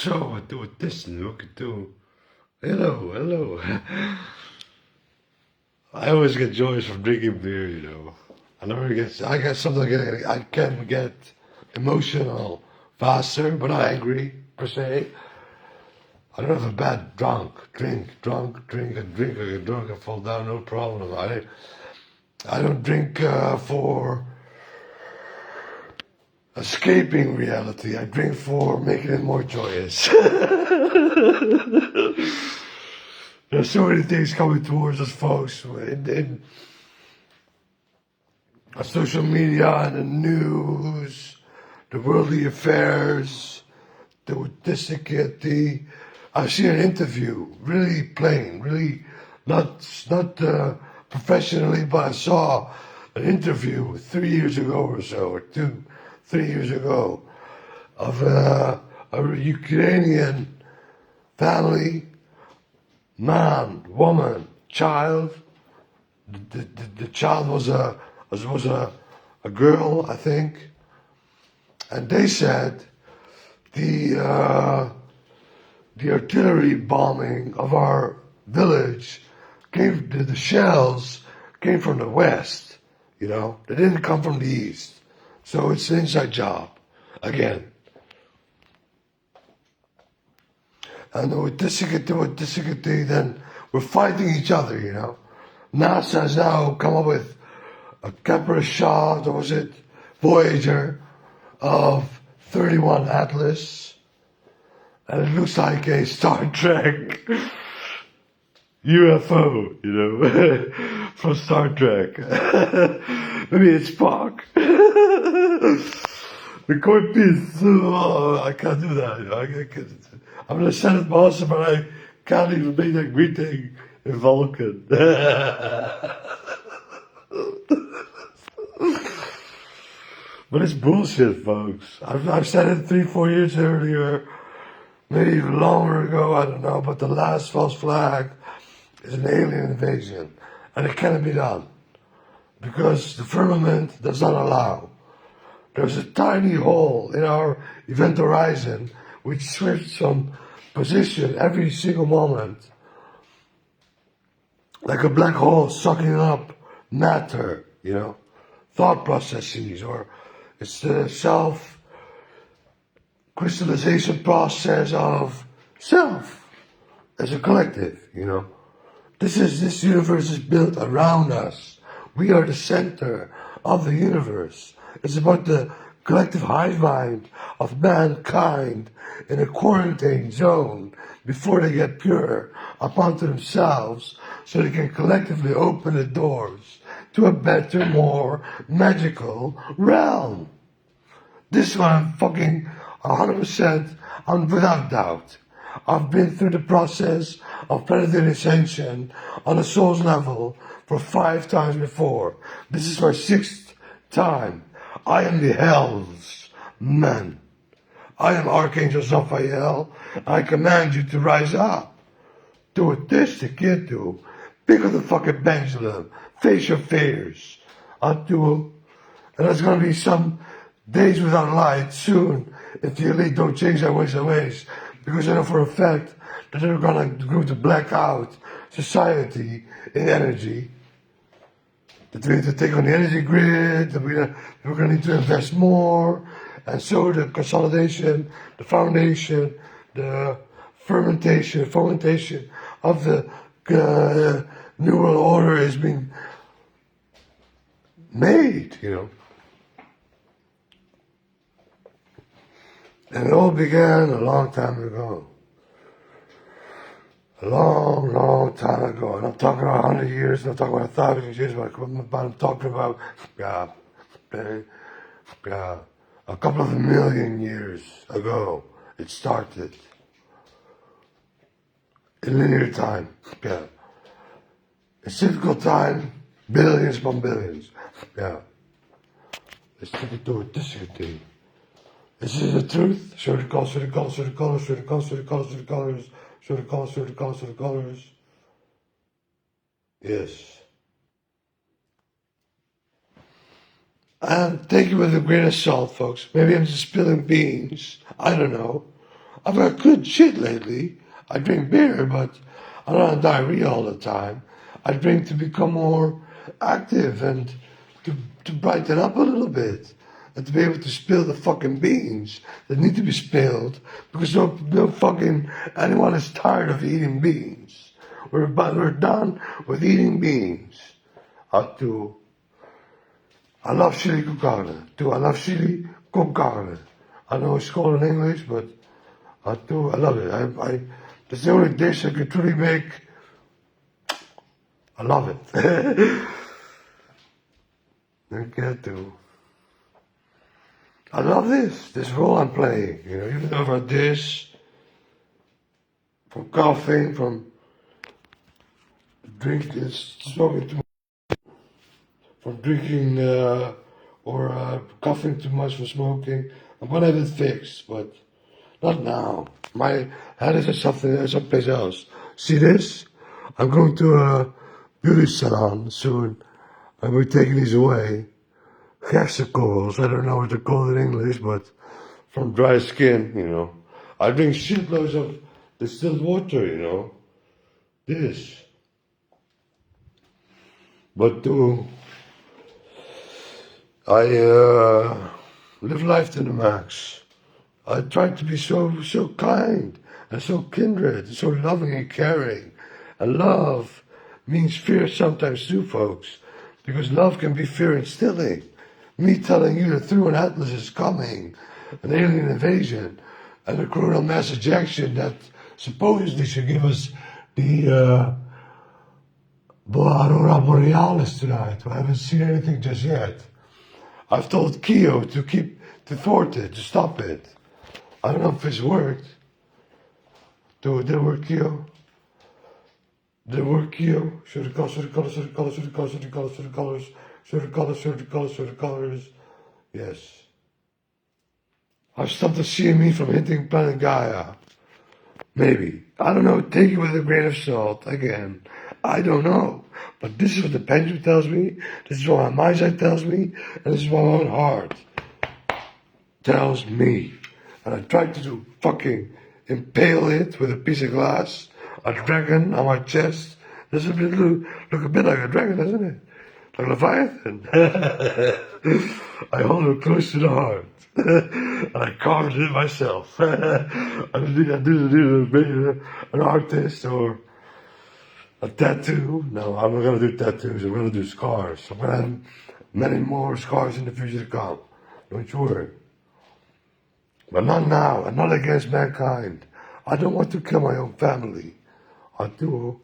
So I do this and look at do. Hello, hello. I always get joy from drinking beer, you know. I get something, I can get emotional faster, but not angry, per se. I don't have a bad drink, and drink, I get drunk and fall down, no problem. I don't drink for escaping reality. I drink for making it more joyous. There's so many things coming towards us, folks, in social media and the news, the worldly affairs, I've seen an interview, really plain, really not professionally, but I saw an interview 3 years ago or so, or 3 years ago, of a Ukrainian family, man, woman, child. The child was a girl, I think, and they said the artillery bombing of our village the shells came from the west, you know, they didn't come from the east, so it's an inside job, again. And with this, then we're fighting each other, you know. NASA has now come up with a Kepler shot, or was it Voyager, of 31 Atlas, and it looks like a Star Trek UFO, you know, from Star Trek. Maybe it's Spock. The court piece, I can't do that, you know. I'm gonna send it Boston, but I can't even make that greeting in Vulcan. But it's bullshit, folks. I've said it 3-4 years earlier, maybe even longer ago, I don't know, but the last false flag is an alien invasion, and it cannot be done, because the firmament does not allow. There's a tiny hole in our event horizon which switches from position every single moment, like a black hole sucking up matter, you know, thought processes, or it's the self-crystallization process of self as a collective, you know. This universe is built around us. We are the center of the universe. It's about the collective hive mind of mankind in a quarantine zone before they get pure upon to themselves, so they can collectively open the doors to a better, more magical realm. This one I'm fucking 100%, I'm without doubt. I've been through the process of planetary ascension on a soul's level for 5 times before. This is my 6th time. I am the Hell's Man. I am Archangel Raphael. I command you to rise up. Do what this the kid do. Pick up the fucking pendulum. Face your fears. I'll do. And there's gonna be some days without light soon if the elite don't change their ways. Because I know for a fact that they're gonna go to black out society in energy. That we need to take on the energy grid, that we're gonna need to invest more. And so the consolidation, the foundation, the fomentation of the New World Order is being made, you know. And it all began a long time ago. A long, long time ago. And I'm talking about 100 years, I'm talking about 1,000 years, but I'm talking about a couple of million years ago. It started. In linear time. Yeah. In cyclical time, billions upon billions. Yeah. Let's take it to this thing. This is the truth. Show the colors, show the colors, show the colors, show the colors, show the colors, show the colors, show the colors, show the colors, show the colors. Yes. And take it with a grain of salt, folks. Maybe I'm just spilling beans. I don't know. I've got good shit lately. I drink beer, but I'm not on diarrhea all the time. I drink to become more active and to brighten up a little bit. And to be able to spill the fucking beans that need to be spilled because no fucking anyone is tired of eating beans. We're done with eating beans. I love chili con carne. I love chili con carne. I know it's called in English, but I love it. That's the only dish I can truly make. I love it. I get to. I love this role I'm playing, even over this, from coughing, from drinking, smoking too much, from drinking, or coughing too much from smoking. I'm gonna have it fixed, but not now. My head is someplace else. See this? I'm going to a beauty salon soon, and we're taking these away. Casicles, I don't know what they're called in English, but from dry skin, I drink shitloads of distilled water, this. But I live life to the max. I try to be so kind and so kindred and so loving and caring. And love means fear sometimes too, folks, because love can be fear instilling. Me telling you that through an atlas is coming, an alien invasion, and a coronal mass ejection that supposedly should give us the Aurora Borealis tonight. I haven't seen anything just yet. I've told Kyo to thwart it, to stop it. I don't know if it's worked. Did it work, Kyo? Did it work, Kyo? Show the colors, show the colors, show the colors, show the colors, show the colors, show the colors, show the colors, show the colors, show the colors. Yes. I've stopped the CME from hitting planet Gaia. Maybe. I don't know. Take it with a grain of salt. Again, I don't know. But this is what the pendulum tells me. This is what my mindset tells me. And this is what my own heart tells me. And I tried to fucking impale it with a piece of glass. A dragon on my chest. This is look a bit like a dragon, doesn't it? Like Leviathan. I hold it close to the heart. And I carved it myself. I do an artist or a tattoo. No, I'm not gonna do tattoos. I'm gonna do scars. I'm gonna have many more scars in the future to come. Don't you worry. But not now. I'm not against mankind. I don't want to kill my own family. I do.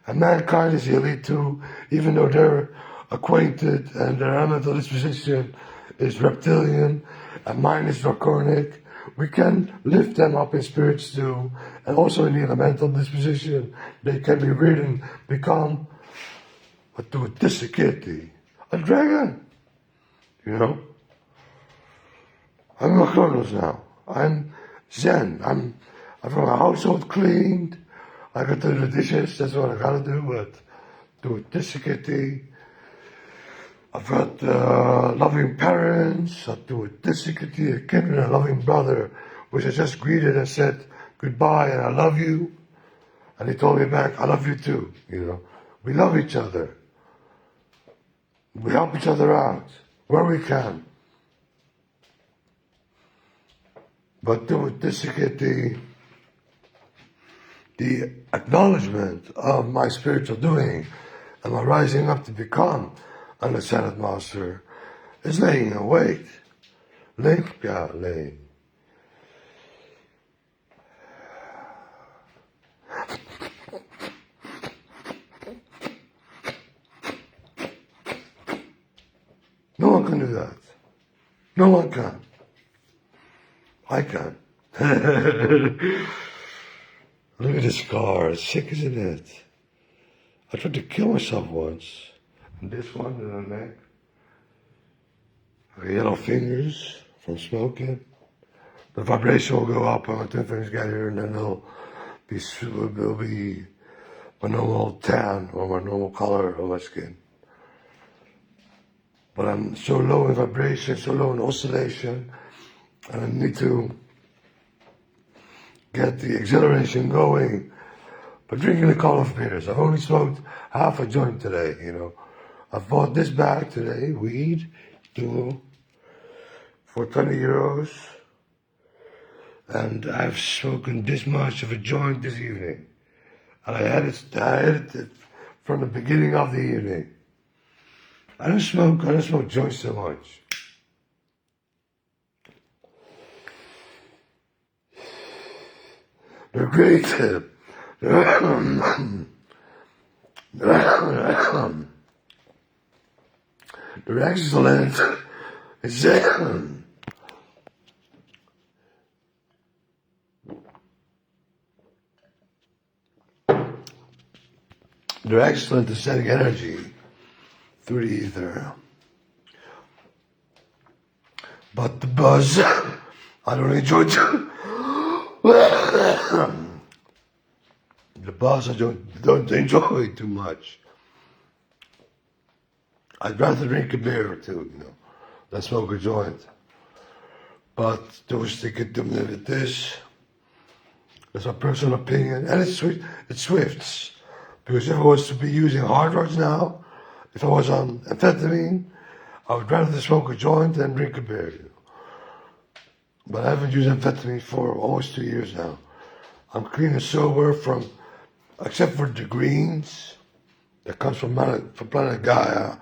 And mankind is the elite too, even though they're acquainted and their elemental disposition is reptilian and mine is draconic. We can lift them up in spirits too, and also in the elemental disposition, they can be ridden, become a Tuatisakiti, a dragon. I'm a Kronos now. I'm Zen. I've got my household cleaned. I got to do the dishes, that's what I gotta do, but Tuatisakiti. I've got loving parents, a Tuatisakiti, a kid and a loving brother, which I just greeted and said goodbye and I love you. And he told me back, I love you too, We love each other. We help each other out where we can. But Tuatisakiti, the acknowledgement of my spiritual doing and my rising up to become an ascended master is laying in wait. Laying. No one can do that. No one can. I can. Look at the scar. It's sick, isn't it? I tried to kill myself once. And this one in the neck. Yellow fingers from smoking. The vibration will go up when my two fingers get here, and then it'll be my normal tan or my normal color of my skin. But I'm so low in vibration, so low in oscillation, and I need to get the exhilaration going. But drinking a couple of beers. I've only smoked half a joint today, you know. I've bought this bag today, weed, for 20 euros. And I've smoked this much of a joint this evening. And I had it from the beginning of the evening. I don't smoke joints so much. They're great. They're excellent. They're excellent at sending energy through the ether. But the buzz, I don't enjoy too. The buzz I don't enjoy too much. I'd rather drink a beer or two, you know, than smoke a joint. But those stick it to me with this. That's my personal opinion, and it's Swifts. Because if I was to be using hard drugs now, if I was on amphetamine, I would rather smoke a joint than drink a beer. You know. But I haven't used amphetamine for almost 2 years now. I'm clean and sober except for the greens that comes from planet Gaia.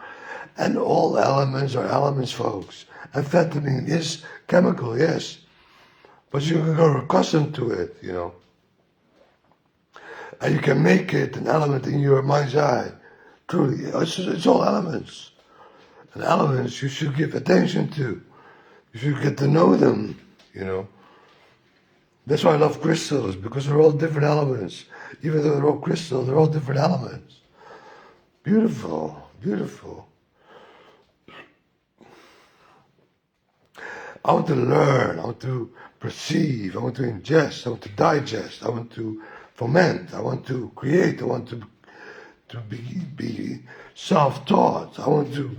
And all elements are elements, folks. Amphetamine is chemical, yes. But you can grow accustomed to it, you know. And you can make it an element in your mind's eye. Truly, it's all elements. And elements you should give attention to. You should get to know them, you know. That's why I love crystals, because they're all different elements. Even though they're all crystals, they're all different elements. Beautiful, beautiful. I want to learn, I want to perceive, I want to ingest, I want to digest, I want to foment, I want to create, I want to be self-taught, I want to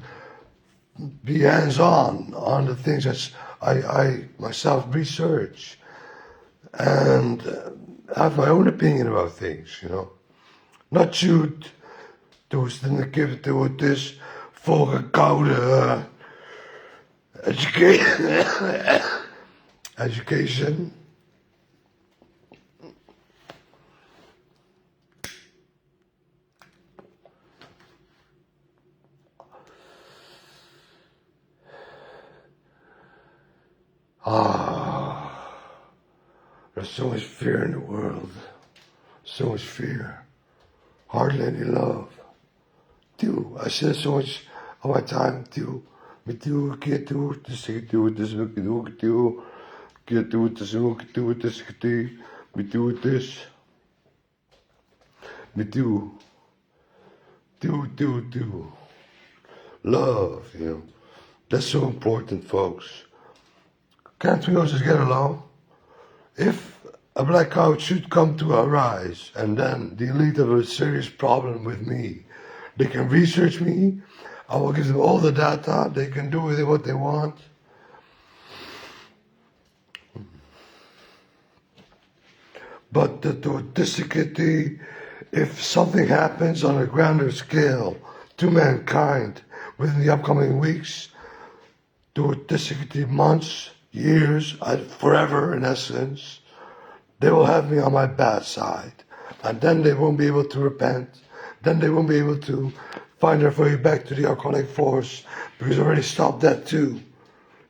be hands-on on the things that I myself research and have my own opinion about things, you know. Not shoot toestanden geven to het is volgekoude education. There's so much fear in the world. So much fear. Hardly any love. I spend so much of my time met you, get to this, get to this, get to this, met you, do. Love, you know. That's so important, folks. Can't we all just get along? If a blackout should come to arise, and then the elite have a serious problem with me, they can research me, I will give them all the data, they can do with it what they want. But the toxicity, if something happens on a grander scale to mankind within the upcoming weeks, toxicity months, years, forever in essence, they will have me on my bad side. And then they won't be able to repent. Then they won't be able to find their way back to the alcoholic force, because I already stopped that too.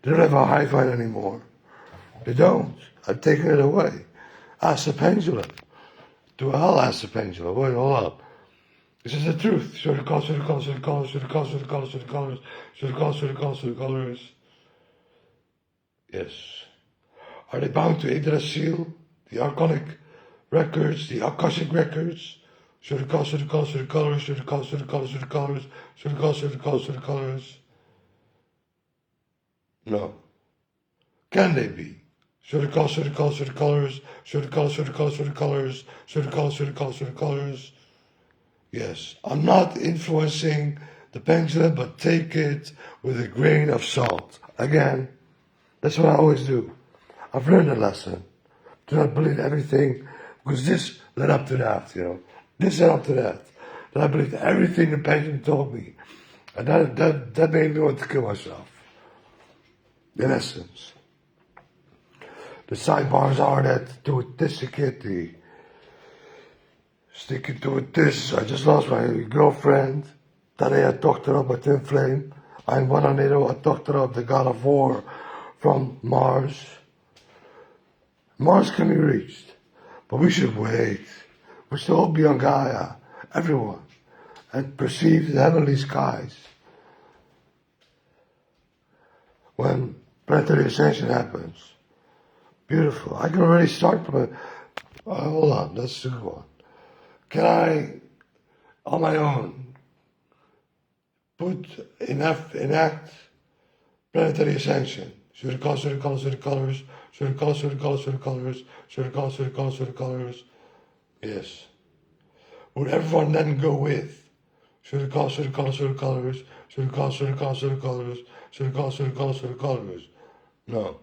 They don't have a high five anymore. They don't. I've taken it away. Ask the pendulum. To hell, ask the pendulum. Wait, hold up. This is the truth. Show the colors, show the colors, show the colors, show the colors, show the colors, show the colors, show the colors, show the colors, show the colors. Yes. Are they bound to Yggdrasil? The Archonic records, the Akashic records? Show the colors, show the colors, show the colors, show the colors, show the colors, show the colors, show the colors, show the colors, show the colors. No. Can they be? Show the colors, show the colors, show the colors, show the colors, show the colors, show the colors, show the colors, show the colors, show the colors. Yes. I'm not influencing the pendulum, but take it with a grain of salt. Again, that's what I always do. I've learned a lesson. Do not believe everything, because this led up to that, This led up to that. That I believed everything the patient told me. And that made me want to kill myself. In essence. The sidebars are that to this kid, sticking to this. I just lost my girlfriend. Tarea dochter op a twin flame. I'm Wananero, a doctor of the god of war from Mars. Mars can be reached, but we should wait. We should all be on Gaia, everyone, and perceive the heavenly skies. When planetary ascension happens, beautiful. I can already start from it. Hold on, that's a good one. Can I, on my own, enact planetary ascension? Should it colors, Yes. Would everyone then go with? Should it colors, No.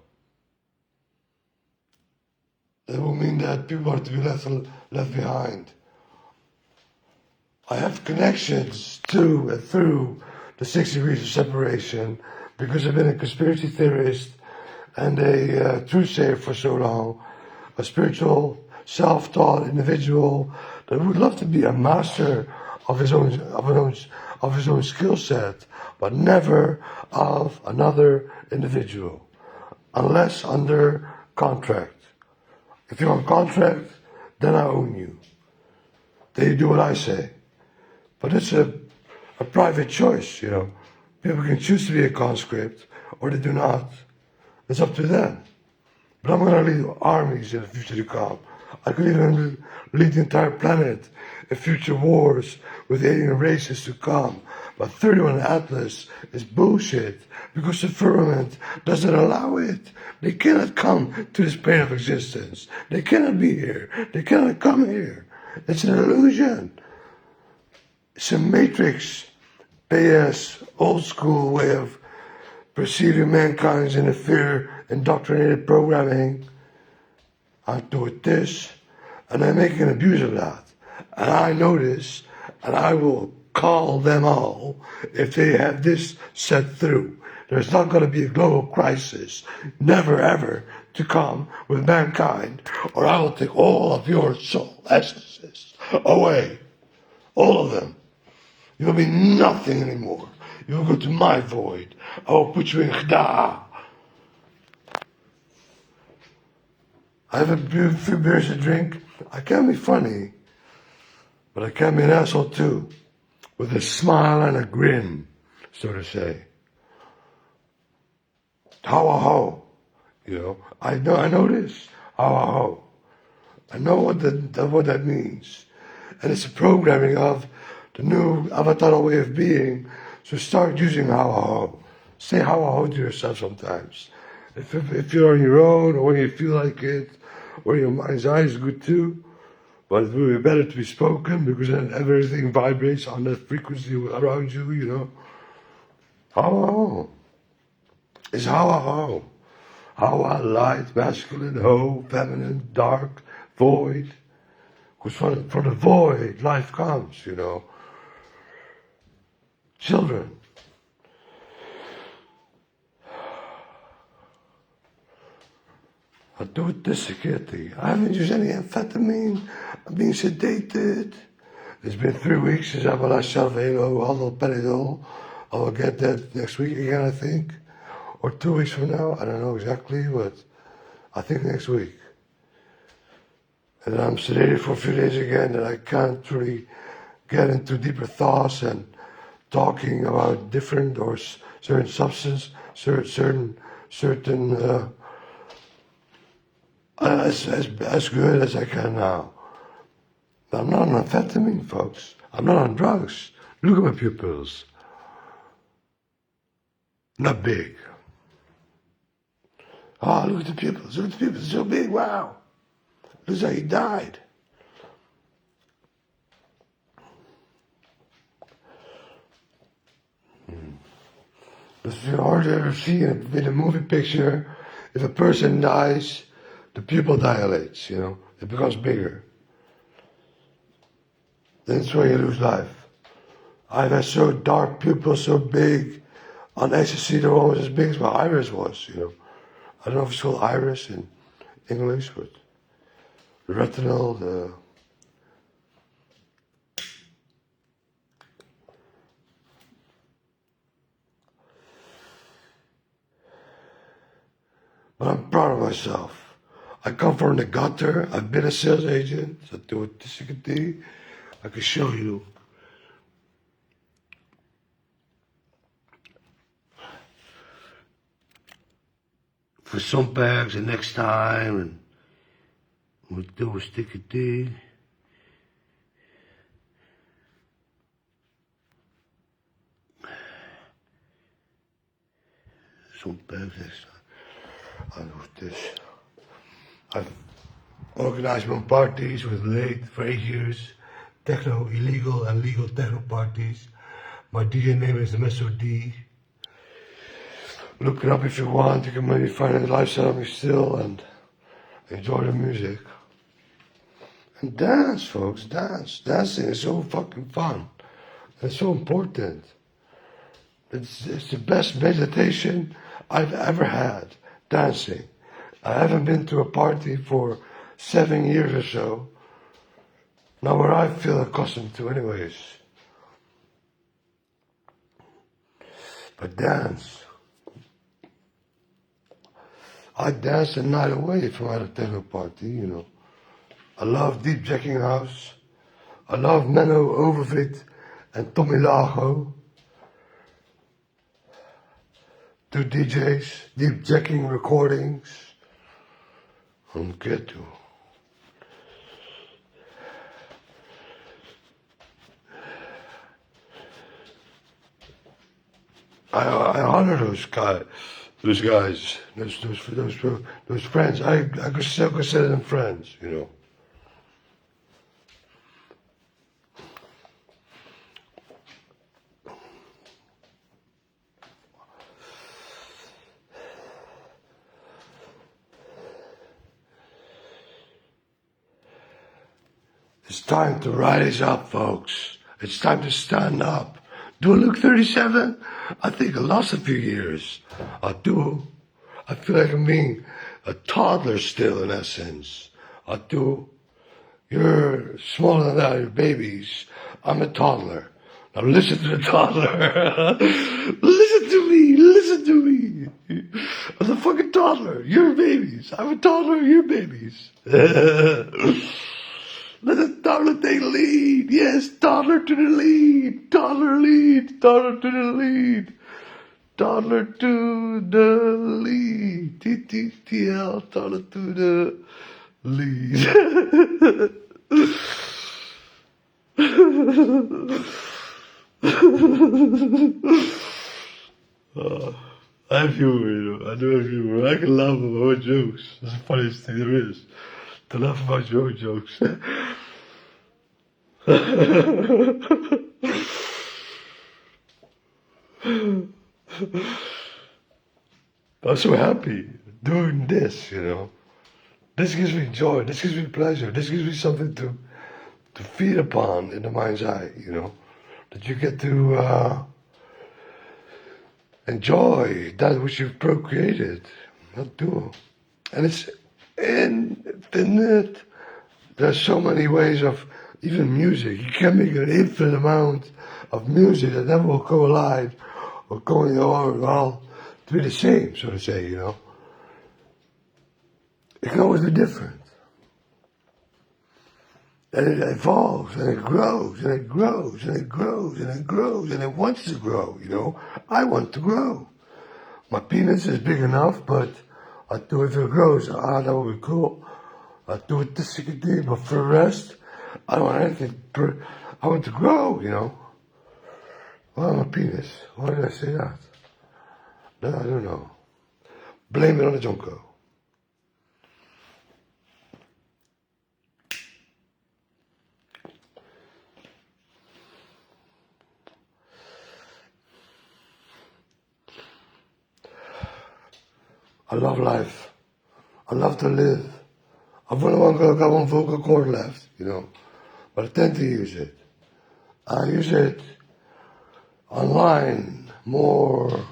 That will mean that people are to be left behind. I have connections to and through the 6 degrees of separation because I've been a conspiracy theorist and a truth sayer for so long, a spiritual, self-taught individual that would love to be a master of his own skill set, but never of another individual, unless under contract. If you're on contract, then I own you. Then you do what I say. But it's a private choice, People can choose to be a conscript, or they do not. It's up to them. But I'm going to lead armies in the future to come. I could even lead the entire planet in future wars with alien races to come. But 31 Atlas is bullshit because the firmament doesn't allow it. They cannot come to this plane of existence. They cannot be here. They cannot come here. It's an illusion. It's a matrix, BS, old school way of perceiving mankind's in a fear-indoctrinated programming. I do it this, and I make an abuse of that. And I know this, and I will call them all if they have this set through. There's not going to be a global crisis, never ever, to come with mankind, or I will take all of your soul essences away. All of them. You'll be nothing anymore. You'll go to my void. I will put you in Gda. I have a few beers to drink. I can be funny, but I can be an asshole too, with a smile and a grin, so to say. How, I know this. How. I know what that means. And it's a programming of the new avatar way of being. So start using how. Say how to yourself sometimes. If you're on your own, or when you feel like it, or your mind's eye is good too. But it will be better to be spoken because then everything vibrates on that frequency around you, How. It's how. How light, masculine, ho, feminine, dark, void. Because from the void, life comes, Children. I do it this security. I haven't used any amphetamine. I'm being sedated. It's been 3 weeks since I've last Charvelo, Haldol, I will get that next week again, I think. Or 2 weeks from now. I don't know exactly, but I think next week. And then I'm sedated for a few days again, and I can't really get into deeper thoughts and talking about different or certain substance, certain as good as I can now. But I'm not on amphetamine, folks. I'm not on drugs. Look at my pupils. Not big. Oh, look at the pupils. Look at the pupils. So big. Wow. Looks like he died. It's hard to ever see in a movie picture. If a person dies, the pupil dilates, it becomes bigger. Then it's where you lose life. I've had so dark pupils, so big. On ecstasy, they're almost as big as my iris was, I don't know if it's called iris in English, but the retinal, but I'm proud of myself. I come from the gutter. I've been a sales agent. I do it this I can show you. For some bags the next time, and we'll do a sticky D. Some bags next time. I'll do this. I've organized my parties with Late for 8 years. Techno, illegal and legal techno parties. My DJ name is Meso D. Look it up if you want. You can maybe find a lifestyle of me still and enjoy the music. And dance, folks, dance. Dancing is so fucking fun. It's so important. It's the best meditation I've ever had, dancing. I haven't been to a party for 7 years or so. Not where I feel accustomed to anyways. But dance. I dance the night away from at a techno party, I love Deep Jacking House. I love Menno Overvit and Tommy Lago. Two DJs, Deep Jacking recordings. On get to. I honor those guys, those friends. I still consider them friends, It's time to rise up, folks. It's time to stand up. Do I look 37? I think I lost a few years. I do. I feel like I'm being a toddler still, in essence. I do. You're smaller than that, you're babies. I'm a toddler. Now listen to the toddler. Listen to me. Listen to me. I'm a fucking toddler. You're babies. I'm a toddler. You're babies. Let the toddler take the lead. Yes, toddler to the lead. Toddler lead. Toddler to the lead. Toddler to the lead. TTTL. Toddler to the lead. I have humor, I do have humor. I can laugh at my own jokes. That's the funniest thing there is. To laugh about your own jokes. I'm so happy doing this, This gives me joy, this gives me pleasure, this gives me something to feed upon in the mind's eye, That you get to enjoy that which you've procreated, not do. And it's infinite. There's so many ways of even music. You can make an infinite amount of music that never will collide or going all to be the same, so to say, It can always be different. And it evolves, and it grows, and it grows, and it grows, and it grows, and it wants to grow, I want to grow. My penis is big enough, but I do it if it grows. That would be cool. I do it this day, but for the rest, I don't want anything. I want to grow, Well, my penis. Why did I say that? No, I don't know. Blame it on the Junko. I love life. I love to live. I've only got one vocal cord left, you know, but I tend to use it. I use it online more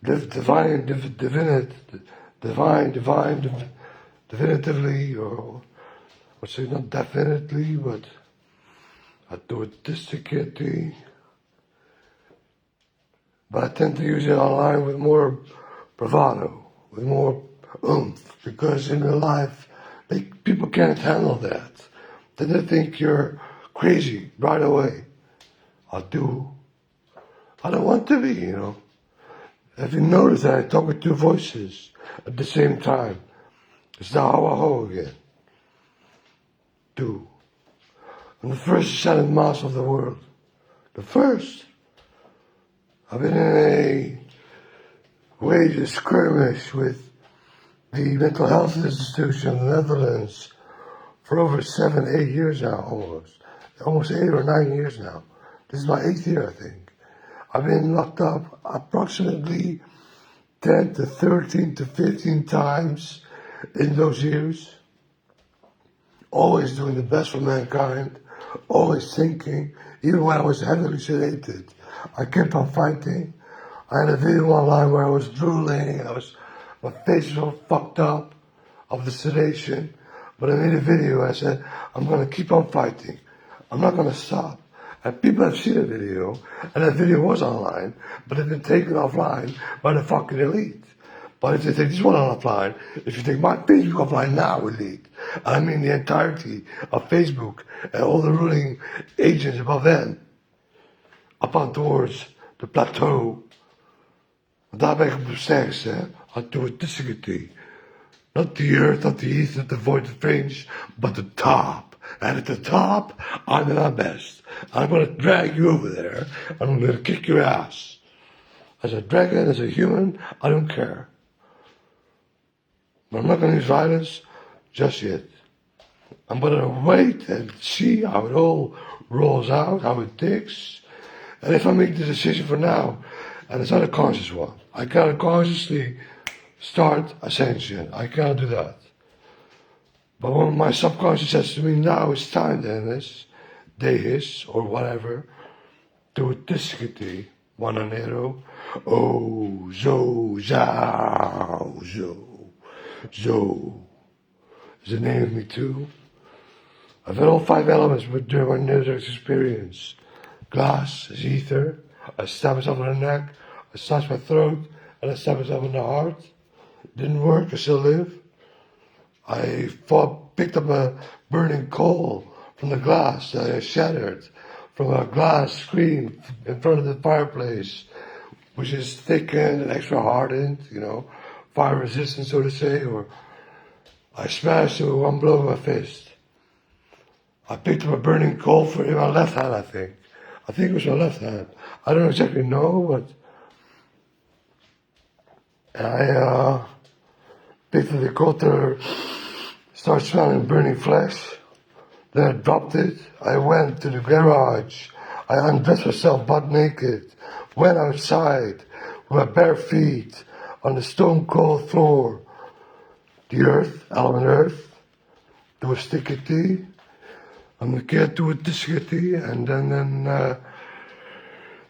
definitively, or I say not definitely, but I do it distinctly. But I tend to use it online with more bravado, with more oomph, because in real life, people can't handle that. Then they think you're crazy right away. I don't want to be, you know. Have you noticed that I talk with two voices at the same time? It's the how again. Two. I'm the first silent mouse of the world. The first. I've been in a wage of skirmish with the mental health institution in the Netherlands for over 7, 8 years now, almost 8 or 9 years now. This is my 8th year, I think. I've been locked up approximately 10 to 13 to 15 times in those years. Always doing the best for mankind, always thinking, even when I was heavily sedated, I kept on fighting. I had a video online where I was drooling, my face was all fucked up of the sedation, but I made a video. I said, I'm gonna keep on fighting. I'm not gonna stop. And people have seen the video, and that video was online, but it's been taken offline by the fucking elite. But if they take this one offline, if you take my Facebook offline now, elite, I mean the entirety of Facebook and all the ruling agents above them, up on towards the plateau, daar ben ik op het sterkste, aan toeristicity. Not the earth, not the east, not the void of range, but the top. And at the top, I'm at my best. I'm going to drag you over there, and I'm going to kick your ass. As a dragon, as a human, I don't care. But I'm not going to use violence just yet. I'm going to wait and see how it all rolls out, how it ticks. And if I make the decision for now, and it's not a conscious one, I cannot consciously start ascension. I cannot do that. But when my subconscious says to me, now it's time, Dennis, Deus, or whatever, to a discity, Wananero, oh, zo, zao, zo, is the name of me too. I've had all 5 elements during my near-death experience. Glass is ether. I stab myself in the neck, I slash my throat, and I stab myself in the heart. Didn't work, I still live. I picked up a burning coal from the glass that I shattered from a glass screen in front of the fireplace, which is thickened and extra hardened, you know, fire resistant, so to say, or I smashed it with one blow of my fist. I picked up a burning coal in my left hand, I think. I think it was my left hand. I don't exactly know, but I picked up the coal to start smelling burning flesh. Then I dropped it. I went to the garage. I undressed myself butt naked. Went outside with my bare feet on the stone cold floor. The earth, element earth, to a sticky tea. And the kid to a discity, and then it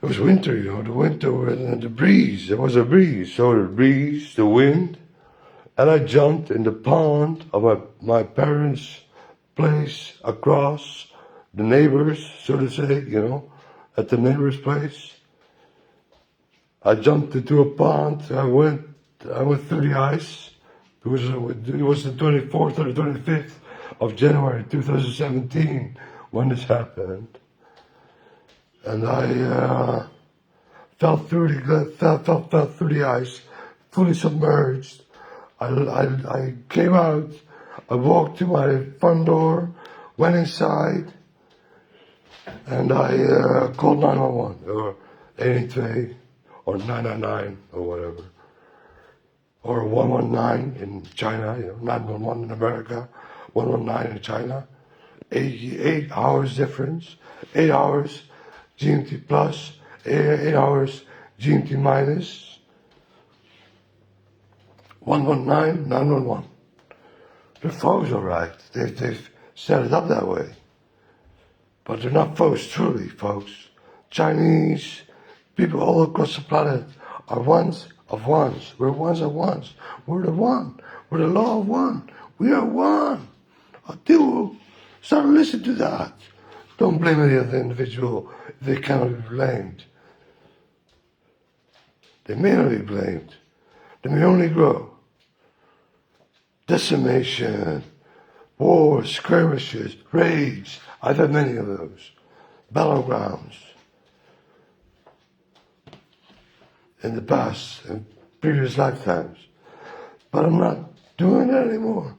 was winter, you know, the winter and the breeze. There was a breeze, so the breeze, the wind, and I jumped in the pond of my parents' place across the neighbors, so to say, you know, at the neighbor's place. I jumped into a pond. I went through the ice. It was the 24th or the 25th of January 2017 when this happened, and I fell through the ice, fully submerged. I came out. I walked to my front door, went inside, and I called 911 or 112 or 999 or whatever, or 119 in China, you know, 911 in America, 119 in China. 8 hours difference, 8 hours GMT plus, 8 hours GMT minus, 119, 911. They're foes, all right. They've set it up that way. But they're not foes truly, folks. Chinese, people all across the planet are ones of ones. We're ones of ones. We're the one. We're the law of one. We are one. I do. Start listening to that. Don't blame any other individual if they cannot be blamed. They may not be blamed. They may only grow. Decimation, wars, skirmishes, raids. I've had many of those. Battlegrounds. In the past, in previous lifetimes. But I'm not doing that anymore.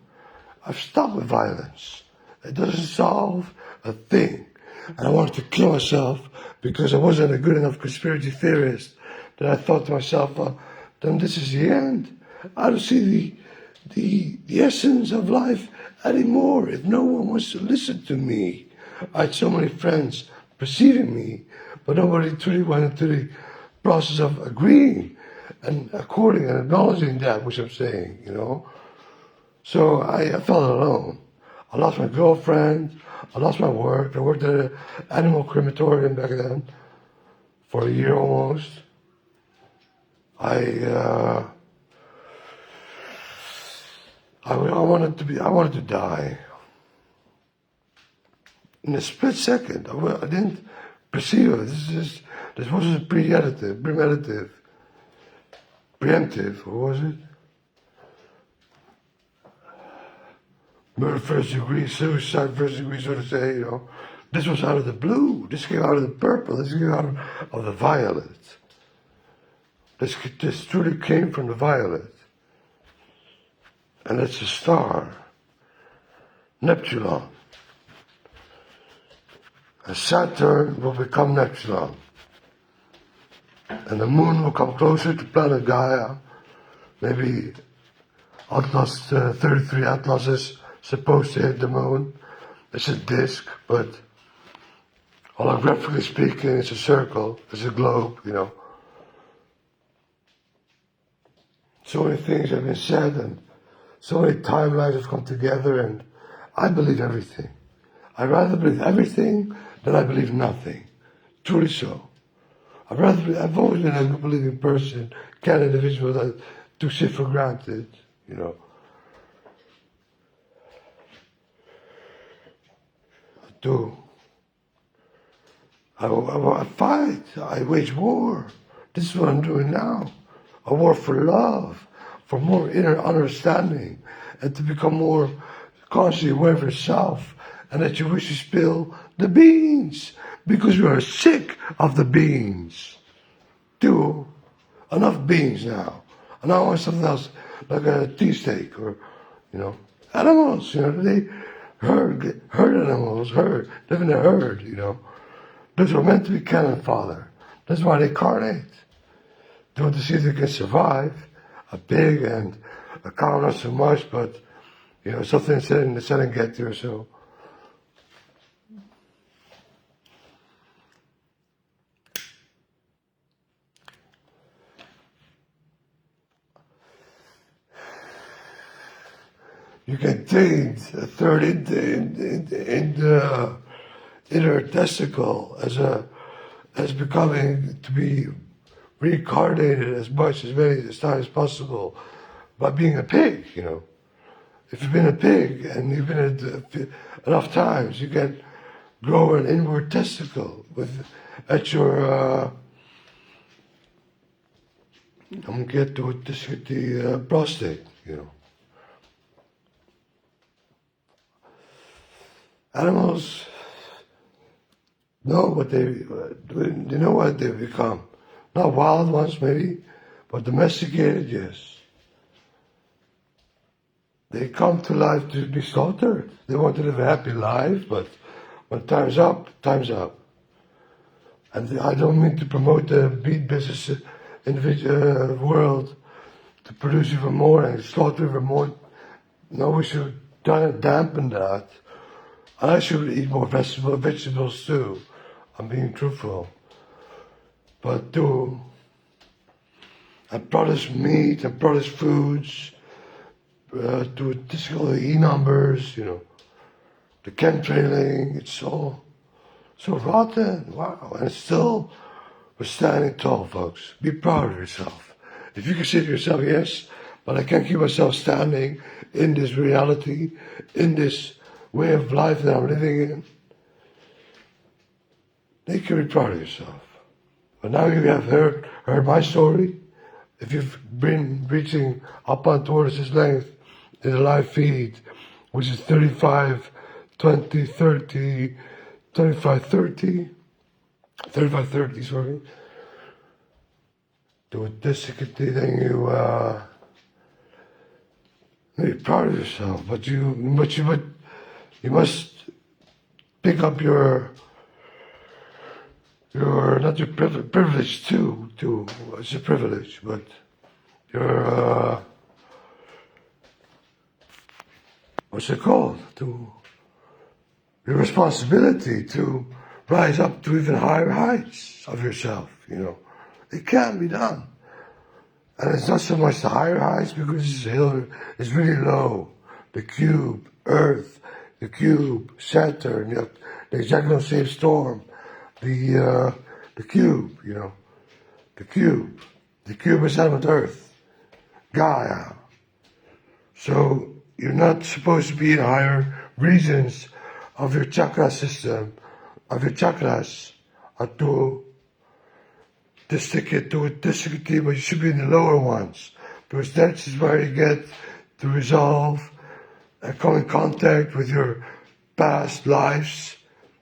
I've stopped with violence. It doesn't solve a thing. And I wanted to kill myself because I wasn't a good enough conspiracy theorist that I thought to myself, then this is the end. I don't see the essence of life anymore if no one wants to listen to me. I had so many friends perceiving me, but nobody truly went into the process of agreeing and according and acknowledging that which I'm saying, you know. So I felt alone. I lost my girlfriend. I lost my work. I worked at an animal crematorium back then for a year almost. I wanted to die. In a split second, I didn't perceive it. This wasn't preemptive. What was it? Murder first degree, suicide first degree, so to say, you know. This was out of the blue. This came out of the purple. This came out of the violet. This truly came from the violet. And it's a star. Neptune. And Saturn will become Neptune. And the moon will come closer to planet Gaia. Maybe Atlas 33 Atlas is supposed to hit the moon. It's a disk, but holographically speaking, it's a circle, it's a globe, you know. So many things have been said and so many timelines have come together, and I believe everything. I'd rather believe everything than I believe nothing. Truly so. I've always been a believing person, an individual that took shit for granted, you know. I do. I fight. I wage war. This is what I'm doing now. A war for love, for more inner understanding, and to become more consciously aware of yourself, and that you wish to spill the beans, because we are sick of the beans. Do enough beans now. And I want something else, like a tea steak, or, you know, animals, you know, they herd animals, live in a herd, you know. Those were meant to be cannon fodder. That's why they carnate. They want to see if they can survive. A pig and a cow not so much, but, you know, something in the Serengeti or so. You can taint a third in the inner testicle as becoming to be reincarnated as much as many times as possible by being a pig, you know. If you've been a pig and you've been enough times, you can grow an inward testicle at your I'm gonna get to the prostate, you know. Animals know what they know what they've become. Not wild ones, maybe, but domesticated, yes. They come to life to be slaughtered. They want to live a happy life, but when time's up, time's up. And I don't mean to promote the beat business individual world to produce even more and slaughter even more. No, we should dampen that. And I should eat more vegetables too. I'm being truthful. But and processed meat and processed foods, to disco E numbers, the chemtrailing, it's so rotten. Wow. And still, we're standing tall, folks. Be proud of yourself. If you can say to yourself, yes, but I can't keep myself standing in this reality, in this way of life that I'm living in, then you can be proud of yourself. But now you have heard my story. If you've been reaching up on towards this length in the live feed, which is 35, 20, 30, 35, 30, 35, 30, sorry. Do this, then you be proud of yourself. But you must pick up your not your privilege too. It's a privilege, but your what's it called? To your responsibility to rise up to even higher heights of yourself. It can be done, and it's not so much the higher heights because this hill is really low. The cube, Earth, the cube, Saturn, the exactly same storm. The cube, the cube. The cube is element Earth, Gaia. So you're not supposed to be in higher regions of your chakra system, of your chakras, to but you should be in the lower ones, because that is where you get to resolve and come in contact with your past lives,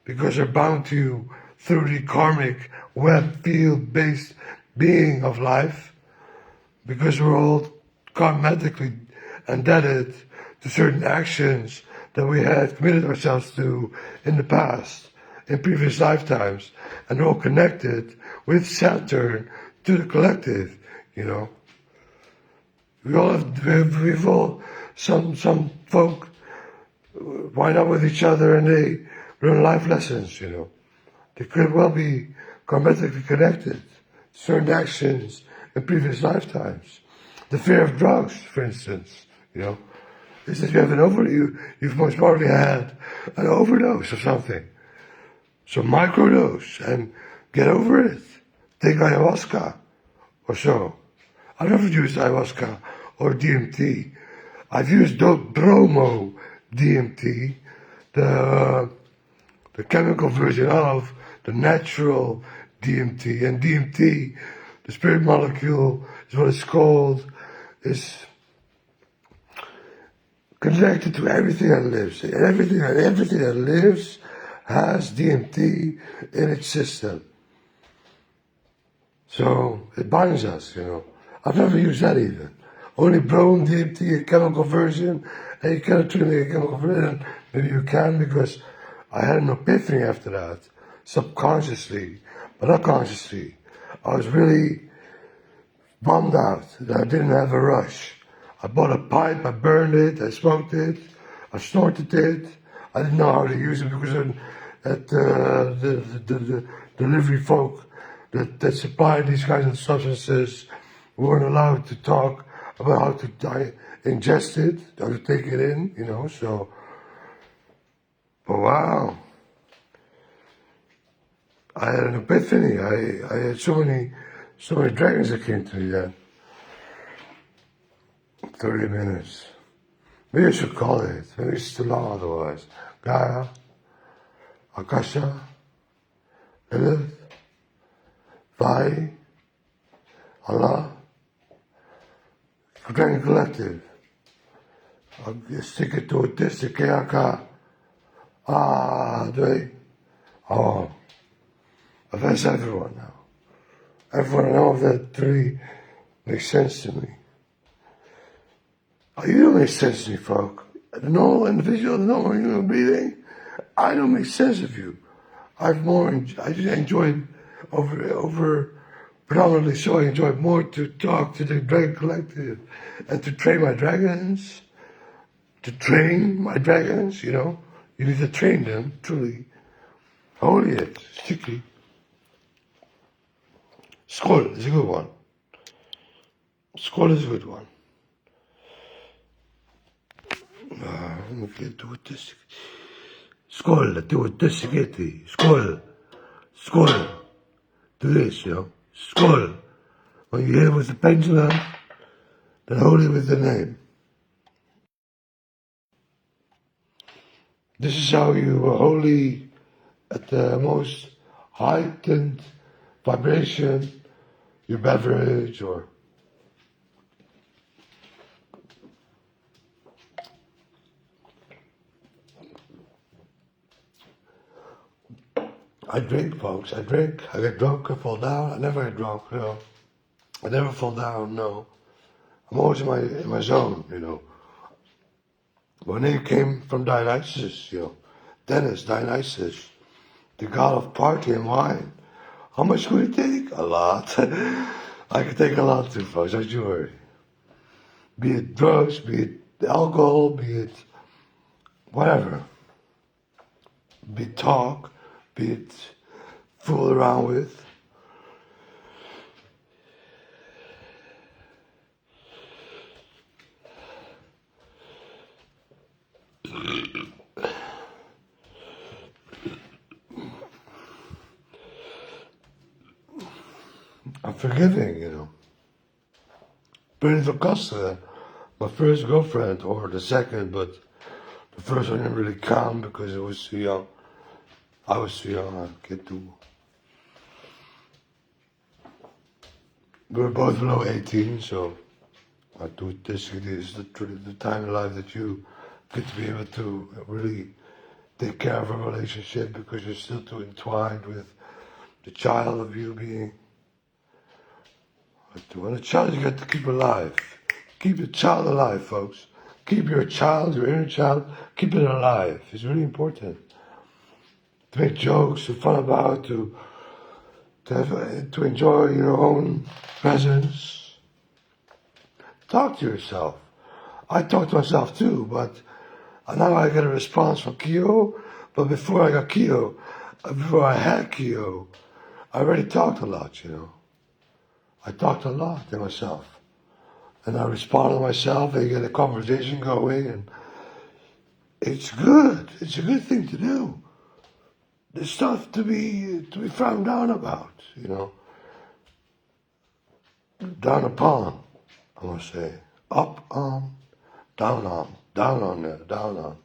because they're bound to you through the karmic web field-based being of life, because we're all karmatically indebted to certain actions that we had committed ourselves to in the past, in previous lifetimes, and they're all connected with Saturn to the collective, We've all, some folk wind up with each other and they learn life lessons, They could well be karmatically connected, certain actions in previous lifetimes. The fear of drugs, for instance, is that you have you've most probably had an overdose of something. So microdose and get over it. Take ayahuasca or so. I've never used ayahuasca or DMT. I've used bromo DMT, the chemical version of the natural DMT. And DMT, the spirit molecule, is what it's called, is connected to everything that lives. And everything that lives has DMT in its system. So it binds us, I've never used that even. Only Bromo DMT, a chemical version, and you cannot treat me a chemical version. Maybe you can, because I had an epiphany after that, subconsciously, but not consciously. I was really bummed out that I didn't have a rush. I bought a pipe, I burned it, I smoked it, I snorted it. I didn't know how to use it because the delivery folk that supply these kinds of substances weren't allowed to talk about how to ingest it, how to take it in, so. But wow. I had an epiphany. I had so many dragons that came to me then. 30 minutes. Maybe I should call it. Maybe it's too long otherwise. Gaia, Akasha, Lilith, Vai, Allah, Dragon Collective. I'll stick it to this, the Keaka. Oh. I've asked everyone now. Everyone I know of that three makes sense to me. Oh, you don't make sense to me, folk. The normal individual, the normal human being, I don't make sense of you. I just enjoyed predominantly so I enjoyed more to talk to the Dragon Collective and to train my dragons. You need to train them, truly. Holy it, sticky. Skål is a good one. Skål is a good one. Skål, do it this, Kitty. Skål. Skål. Do this, Skål. When you hit it with the pendulum, then hold it with the name. This is how you holy at the most heightened vibration, your beverage or I drink, folks. I drink. I get drunk. I fall down. I never get drunk. No, I never fall down. No, I'm always in my zone. When they came from Dionysus, Dennis, Dionysus, the god of party and wine. How much could he take? A lot. I could take a lot too, folks. Don't you worry. Be it drugs, be it alcohol, be it whatever. Be it talk, be it fool around with. I'm forgiving, Benito Costa, my first girlfriend, or the second, but the first one didn't really count because it was too young. I was too young, I get to. We were both below 18, so I do this. It is the time in life that you get to be able to really take care of a relationship because you're still too entwined with the child of you being. When a child, you got to keep alive. Keep the child alive, folks. Keep your child, your inner child, keep it alive. It's really important. To make jokes, to fun about, to enjoy your own presence. Talk to yourself. I talk to myself too, but now I get a response from Kyo. But before I got Kyo, before I had Kyo, I already talked a lot, I talked a lot to myself. And I respond to myself and get a conversation going, and it's good. It's a good thing to do. There's stuff to be frowned down about, Down upon, I'm gonna say. Up on, down on there, down on.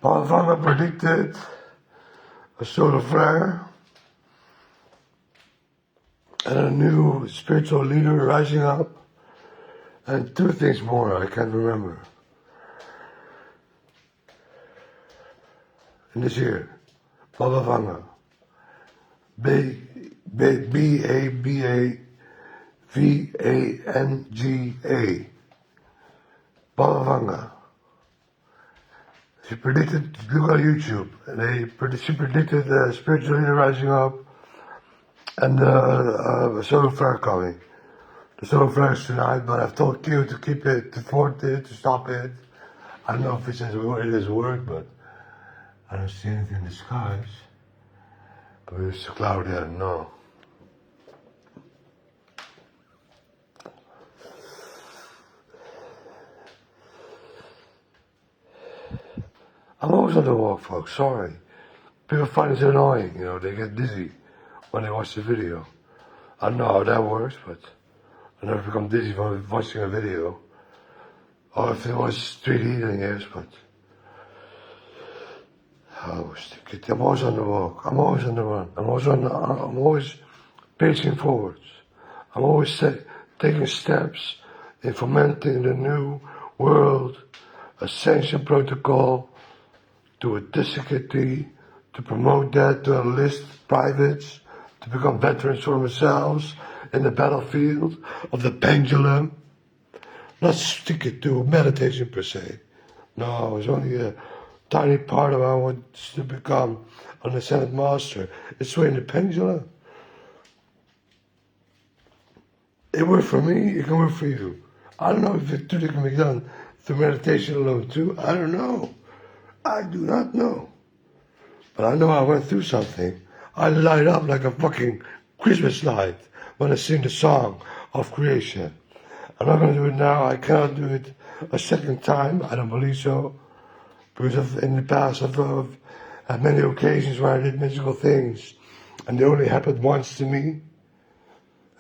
Paul Vanna predicted a solar flare and a new spiritual leader rising up, and two things more I can't remember. In this year, Baba Vanga, B-A-B-A-V-A-V-A-N-G-A, Baba Vanga. She predicted, look on YouTube, she predicted the spiritual leader rising up and a solar flare coming. The solar flare is tonight, but I've told Q to keep it, to thwart it, to stop it. I don't know if it is word, but I don't see anything in the skies. But it's so cloudy, I don't know. I'm always on the walk, folks, sorry. People find it annoying, they get dizzy when they watch the video. I don't know how that works, but I never become dizzy from watching a video. Or if it was street healing, yes, but I'm always on the walk. I'm always on the run. I'm always pacing forwards. I'm always taking steps in fomenting the new world ascension protocol to a disicity, to promote that, to enlist privates, to become veterans for themselves in the battlefield of the pendulum. Not stick it to meditation per se. No, it's only a tiny part of what I want to become an ascended master. It's swaying the pendulum. It worked for me, it can work for you. I don't know if it truly can be done through meditation alone too? I don't know. I do not know. But I know I went through something. I light up like a fucking Christmas light when I sing the song of creation. I'm not going to do it now. I cannot do it a second time. I don't believe so. Because in the past I've had many occasions where I did mystical things. And they only happened once to me.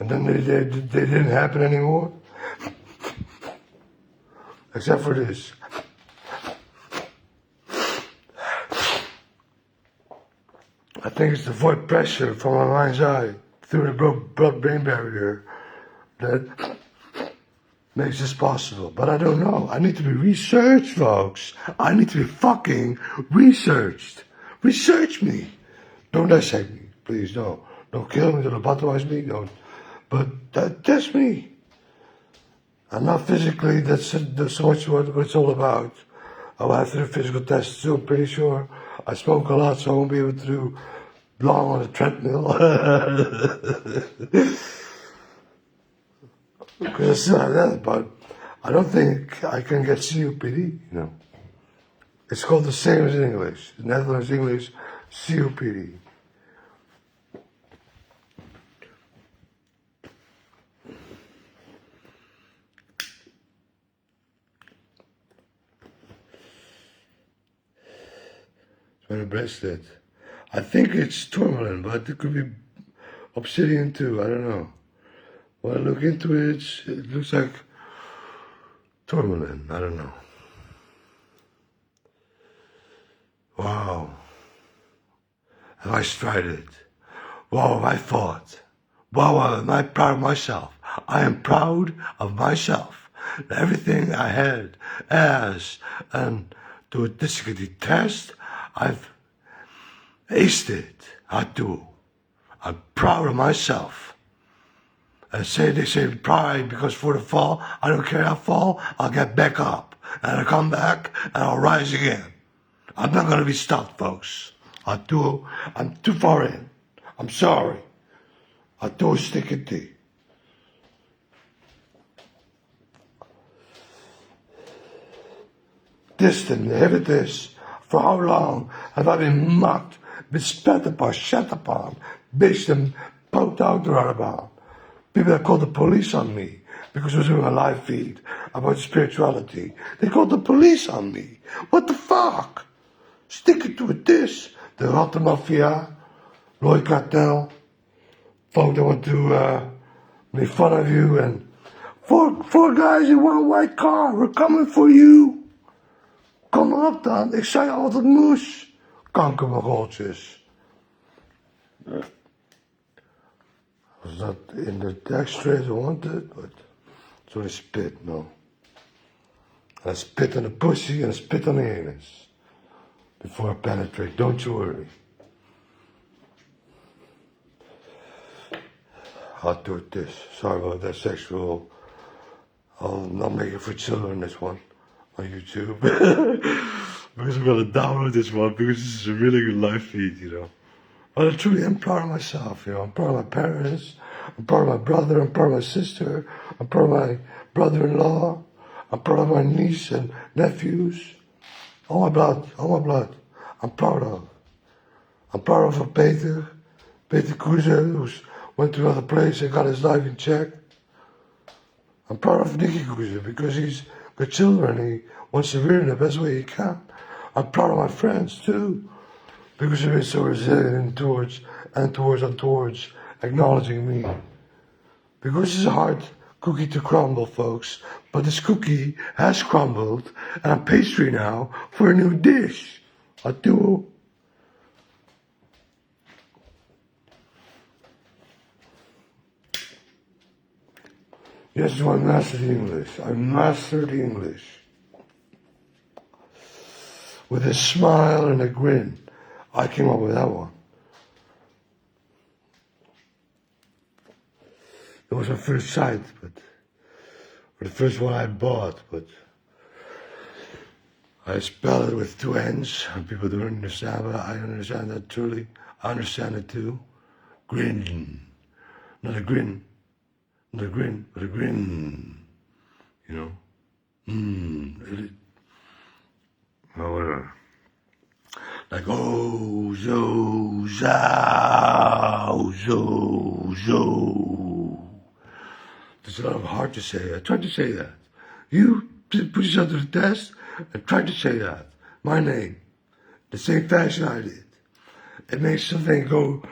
And then they didn't happen anymore. Except for this. I think it's the void pressure from my mind's eye through the blood-brain barrier that makes this possible. But I don't know. I need to be researched, folks. I need to be fucking researched. Research me. Don't dissect me. Please, don't. Don't kill me. Don't lobotomize me. Don't. But test me. I'm not physically, that's so much what it's all about. I'll have to do physical tests too, I'm pretty sure. I smoke a lot, so I won't be able to do long on a treadmill. Because I still have that, but I don't think I can get COPD, It's called the same as in English. In Netherlands English, COPD. When I breast it. I think it's tourmaline, but it could be obsidian too, I don't know. When I look into it, it looks like tourmaline, I don't know. Wow. Have I strided? Wow, have I fought? Wow, am I proud of myself? I am proud of myself. Everything I had as an autisticity test, I've aced it. I do. I'm proud of myself. And they say pride because for the fall, I don't care how I fall, I'll get back up. And I'll come back and I'll rise again. I'm not going to be stopped, folks. I'm too far in. I'm sorry. I'm too sticky. Distant, heavy this. For how long have I been mocked, been spat upon, shat upon, bitched and poked out around about? People that called the police on me because I was doing a live feed about spirituality. They called the police on me. What the fuck? Sticking to it this. The Rotte Mafia, Roy Cartel, folk that want to make fun of you, and four guys in one white car, we're coming for you. Kom maar op dan, ik zei altijd moes. Kankermogoltjes. Was not in the extras I wanted, but it's only spit, no. I spit on the pussy and I spit on the anus. Before I penetrate, don't you worry. I'll do it this. Sorry about that sexual. I'll not make it for children, this one. On YouTube. Because I'm gonna download this one because this is a really good live feed, But I truly am proud of myself, I'm proud of my parents, I'm proud of my brother, I'm proud of my sister, I'm proud of my brother-in-law, I'm proud of my niece and nephews. All my blood, I'm proud of. I'm proud of Peter Kuzer, who's went to another place and got his life in check. I'm proud of Nicky Kuzer because he's got children, he wants to rear in the best way he can. I'm proud of my friends too, because they've been so resilient towards acknowledging me. Because it's a hard cookie to crumble, folks, but this cookie has crumbled, and I'm pastry now for a new dish. I do. Yes, I mastered English. I mastered English. With a smile and a grin. I came up with that one. It was my first sight, or the first one I bought, but I spell it with two N's, and people don't understand, but I understand that truly. I understand it too. Grin. Not a grin, but a grin. Whatever. Like, oh, zo, zo, zo, zo. It's a lot hard to say. I tried to say that. You put yourself to the test and try to say that. My name. The same fashion I did. It makes something go,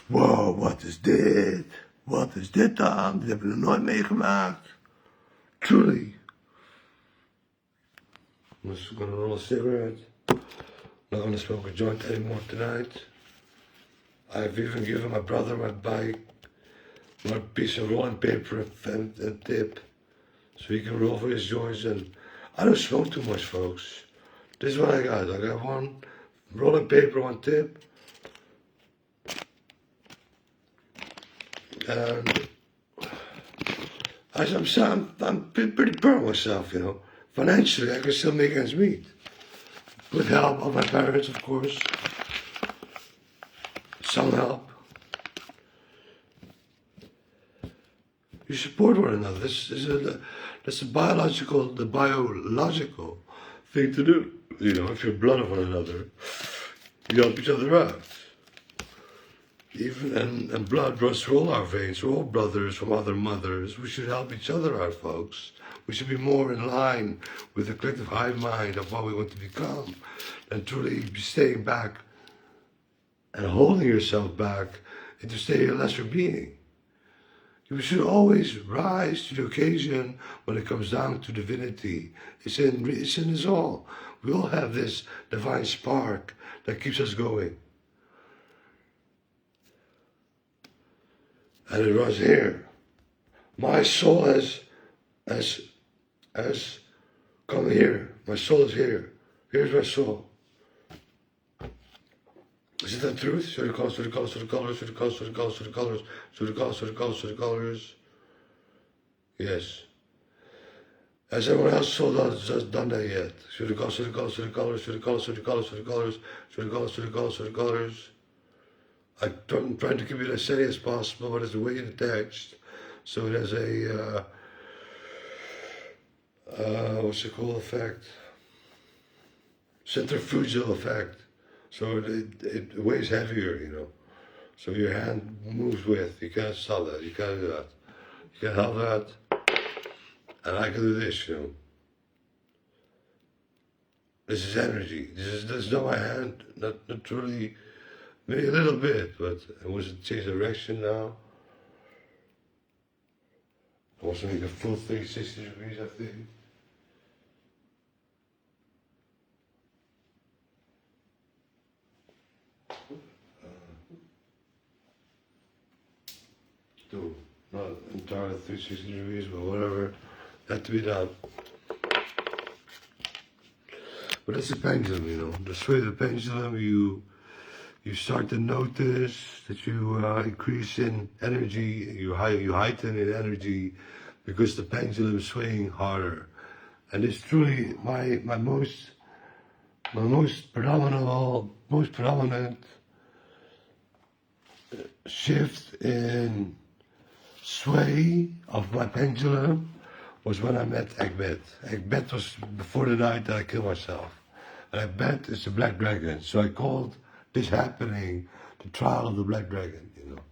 wow, wat is dit? Wat is dit dan? Dit hebben we nog nooit meegemaakt. Truly. I'm just gonna roll a cigarette. Not gonna smoke a joint anymore tonight. I've even given my brother my bike, my piece of rolling paper and tip, so he can roll for his joints. And I don't smoke too much, folks. This is what I got. I got one rolling paper, one tip, and I'm pretty proud of myself, you know. Financially, I can still make ends meet. With help of my parents, of course. Some help. You support one another. That's the biological thing to do. You know, if you're blood of one another, you help each other out. Even and blood runs through all our veins. We're all brothers from other mothers. We should help each other out, folks. We should be more in line with the collective hive mind of what we want to become, and truly be staying back and holding yourself back into staying a lesser being. You should always rise to the occasion when it comes down to divinity. It's in us all. We all have this divine spark that keeps us going. And it runs here. My soul has come here. My soul is here. Here's my soul. Is it the truth? Should it cause, should it cause, should it colors, should it cause, should it cause, should it colors, should it cause, should it cause, should it colors? Yes. Has everyone else soul done that yet? Should it cause, should it cause, should it colors, should it cause, should it colors, should it colors, should it cause, should it cause, should it colors? I'm trying to keep it as steady as possible, but it's way attached. So it has a, what's it called, effect? Centrifugal effect. So it weighs heavier, you know. So your hand moves with. You can't stop that. You can't do that. You can't help that. And I can do this, you know. This is energy. This is not my hand. Not truly. Maybe a little bit, but I want to change direction now. I want to make a full 360 degrees, I think. Do not entirely 360 degrees, but whatever had to be done. But it's a pendulum, you know. The sway of the pendulum, you start to notice that you increase in energy, you heighten in energy because the pendulum is swaying harder. And it's truly my most predominant shift in sway of my pendulum was when I met Egbert. Egbert was before the night that I killed myself. And Egbert is the black dragon. So I called this happening the trial of the black dragon, you know.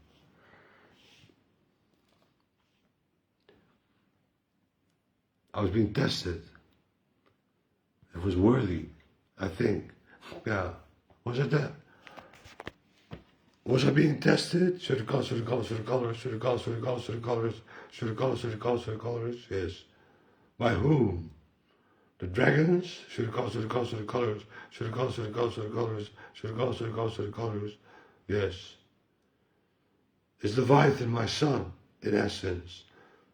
I was being tested. It was worthy, I think. Yeah. Was it that? Was I being tested? Should it call, should it call, should it colors, should it call, should it call, should it colors, should it call, should it call, should it colors? Yes. By whom? The dragons? Should it call, should it call, should it colors, should it call, should it call, should it colors, should it call, should it call, should it colors? Yes. It's Leviathan, my son, in essence.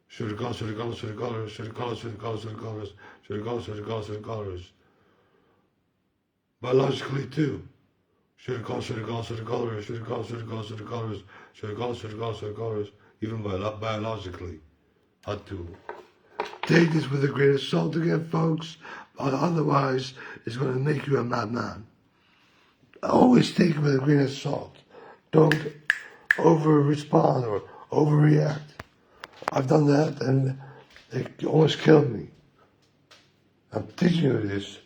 Should it call, should it call, should it colors, should it call, should it call, should it colors, should it call, should it call, should it colors? Biologically too. Should it call, should it call, should it colors, should it call, should it call, should it colors, should it call, should it call, should it colors, even biologically. Had to. Take this with a grain of salt again, folks. Otherwise, it's going to make you a madman. Always take it with a grain of salt. Don't over-respond or overreact. I've done that, and it almost killed me. I'm teaching you this.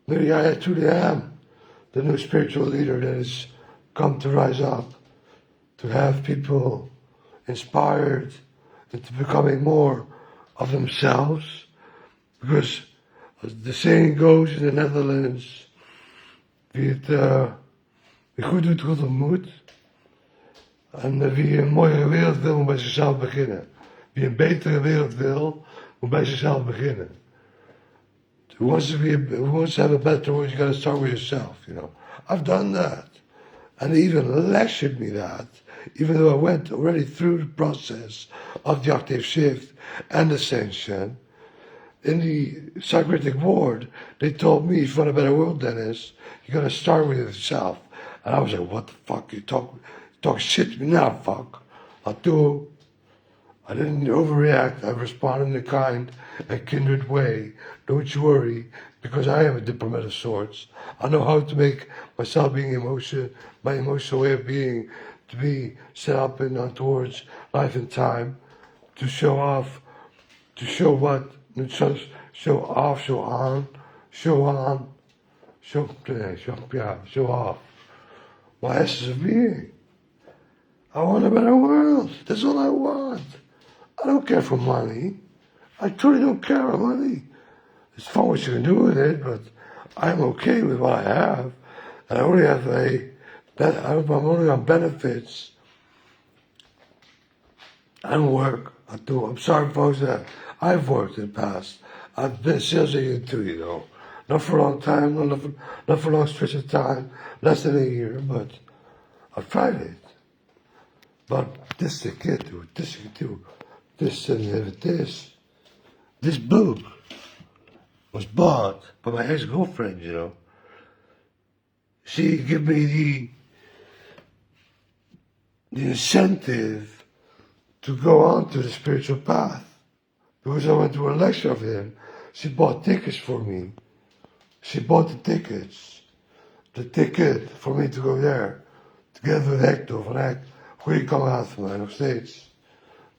Maybe I truly am the new spiritual leader that has come to rise up, to have people inspired into becoming more of themselves. Because as the saying goes in the Netherlands, wie goed doet, goed ontmoet. En wie een mooiere wereld wil, moet bij zichzelf beginnen. Wie een betere wereld wil, moet bij zichzelf beginnen. Who wants to have a better world, you gotta start with yourself, you know. I've done that. And they even lectured me that, even though I went already through the process of the octave shift and ascension. In the Socratic ward, they told me, if you want a better world, Dennis, you gotta start with yourself. And I was like, what the fuck? You talk shit to me now, fuck. I do. I didn't overreact. I responded in a kind and kindred way. Don't you worry, because I am a diplomat of sorts. I know how to make myself my emotional way of being, to be set up and on towards life and time, to show off, to show what, show off, show on, show off. My essence of being. I want a better world. That's all I want. I don't care for money. I truly don't care about money. It's fun what you can do with it, but I'm okay with what I have. And I only have I'm only on benefits. I don't work. I'm sorry, folks, that I've worked in the past. I've been a sales agent too, you know. Not for a long time, not for a long stretch of time, less than a year, but I've tried it. But this you can't do, this you can do, this and this. This book was bought by my ex-girlfriend, you know. She gave me the incentive to go on to the spiritual path. Because I went to a lecture of him, she bought tickets for me. She bought the ticket for me to go there. Together with Hector van Eck, goede kameraad van mij nog steeds.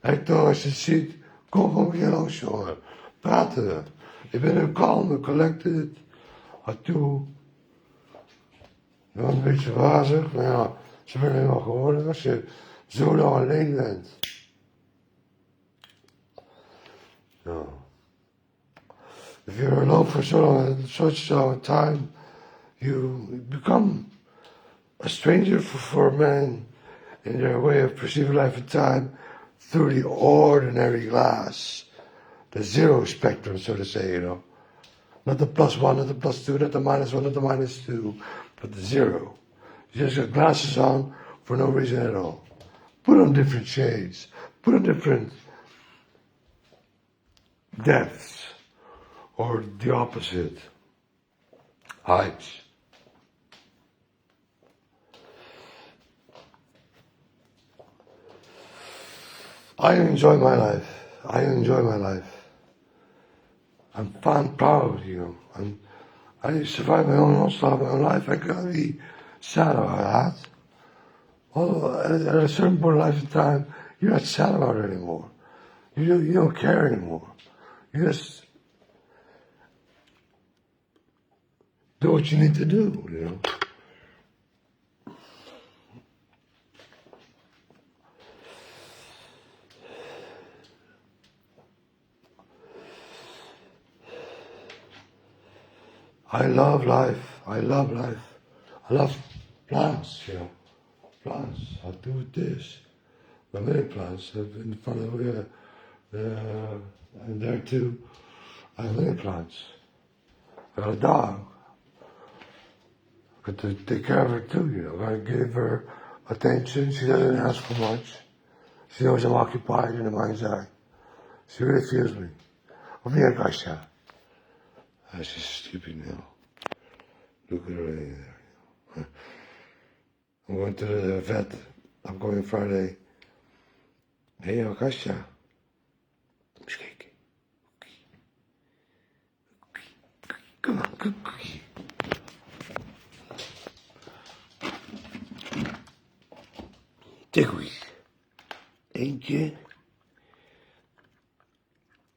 Hector, als je het ziet, kom gewoon een keer langs, jongen. Praten we. Ik ben nu kalm, collected. Hatoe. Je was een beetje wazig, maar ja, ze ben helemaal geworden als je zo lang alleen bent. No. If you're alone for such a long time, you become a stranger for men in their way of perceiving life and time through the ordinary glass, the zero spectrum, so to say, you know. Not the +1, not the +2, not the -1, not the -2, but the zero. You just got glasses on for no reason at all. Put on different shades, put on different depths, or the opposite, heights. I enjoy my life. I'm proud, you know. I survived my own onslaught, my own life. I gotta be sad about that. Although at a certain point in life and time, you're not sad about it anymore. You don't care anymore. You just do what you need to do, you know. I love life. I love plants, you know. Plants. I do this. My many plants in front of and there too. I have many plants. I got a dog. I got to take care of her too, you know. I give her attention. She doesn't ask for much. She knows I'm occupied in the mind's eye. She really feels me. Of me, Kasia. She's stupid now. Look at her there. I'm going to the vet. I'm going Friday. Hey, Kasia. Eens kijken. Come on, cookie. Tikkie. Eentje.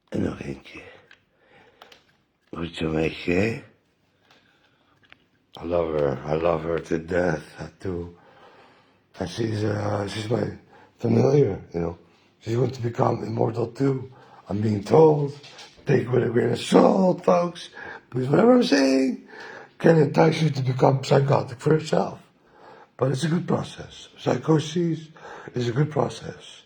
En nog eentje. Jamaica. I love her to death. I do. And she's my familiar, you know. She's going to become immortal too. I'm being told. Take it with a grain of salt, folks. Because whatever I'm saying can entice you to become psychotic for yourself. But it's a good process. Psychosis is a good process.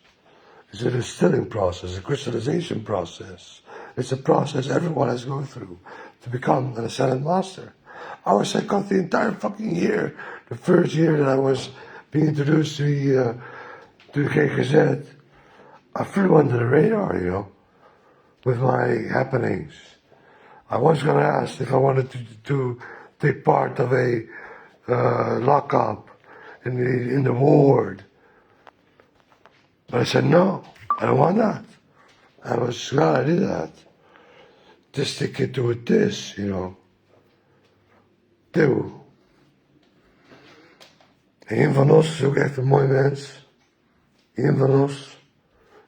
It's a distilling process, a crystallization process. It's a process everyone has to go through to become an ascended master. I was psychotic the entire fucking year. The first year that I was being introduced to the KKZ, I flew under the radar, you know, with my happenings. I was going to ask if I wanted to take part of a lockup in the ward. But I said, no, I don't want that. I was glad I did that. Just to get to with this, you know. Do. Een van ons is ook echt een mooi mens. Een van ons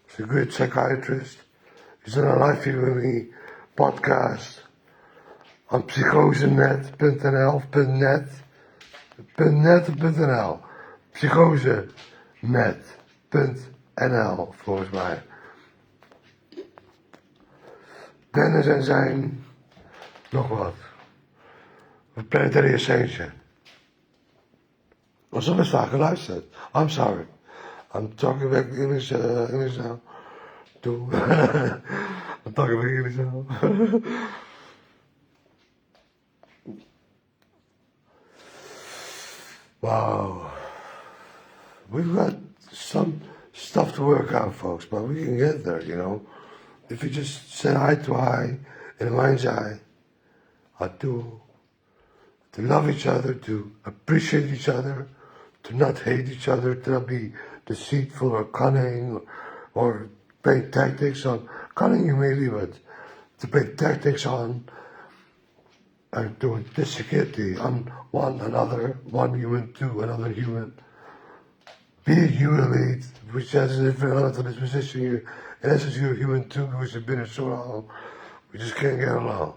is a good psychiatrist. He's done a Life With Me podcast on psychosenet.nl, .net.nl, psychosenet.nl volgens mij. Dennis en zijn, nog wat, Planetary Ascension. Was best vaak geluisterd. I'm sorry. I'm talking back English now. I'm talking back English now. Wow. We've got some stuff to work out, folks, but we can get there, you know. If you just say eye to eye in a mind's eye, to love each other, to appreciate each other, to not hate each other, to not be deceitful or cunning or play tactics on, cunning you may be, but to play tactics on and to disagree on one another, one human to another human. Be it you elite, which has a different element of this position here. In essence, you're human too, which has been here so long. We just can't get along.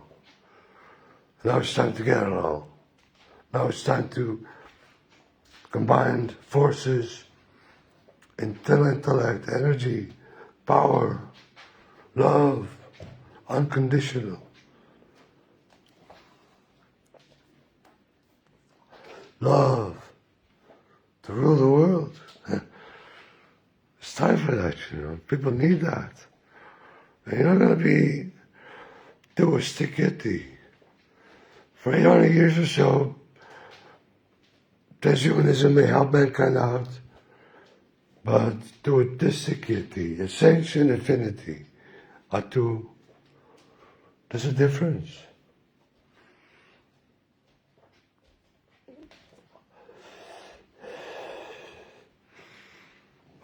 Now it's time to get along. Now it's time to combine forces, intellect, energy, power, love, unconditional. Love to rule the world. It's time for that, you know. People need that. And you're not going to be do a stickity. For 800 years or so, transhumanism may help mankind out, but to a stickity, ascension, infinity, are two. There's a difference.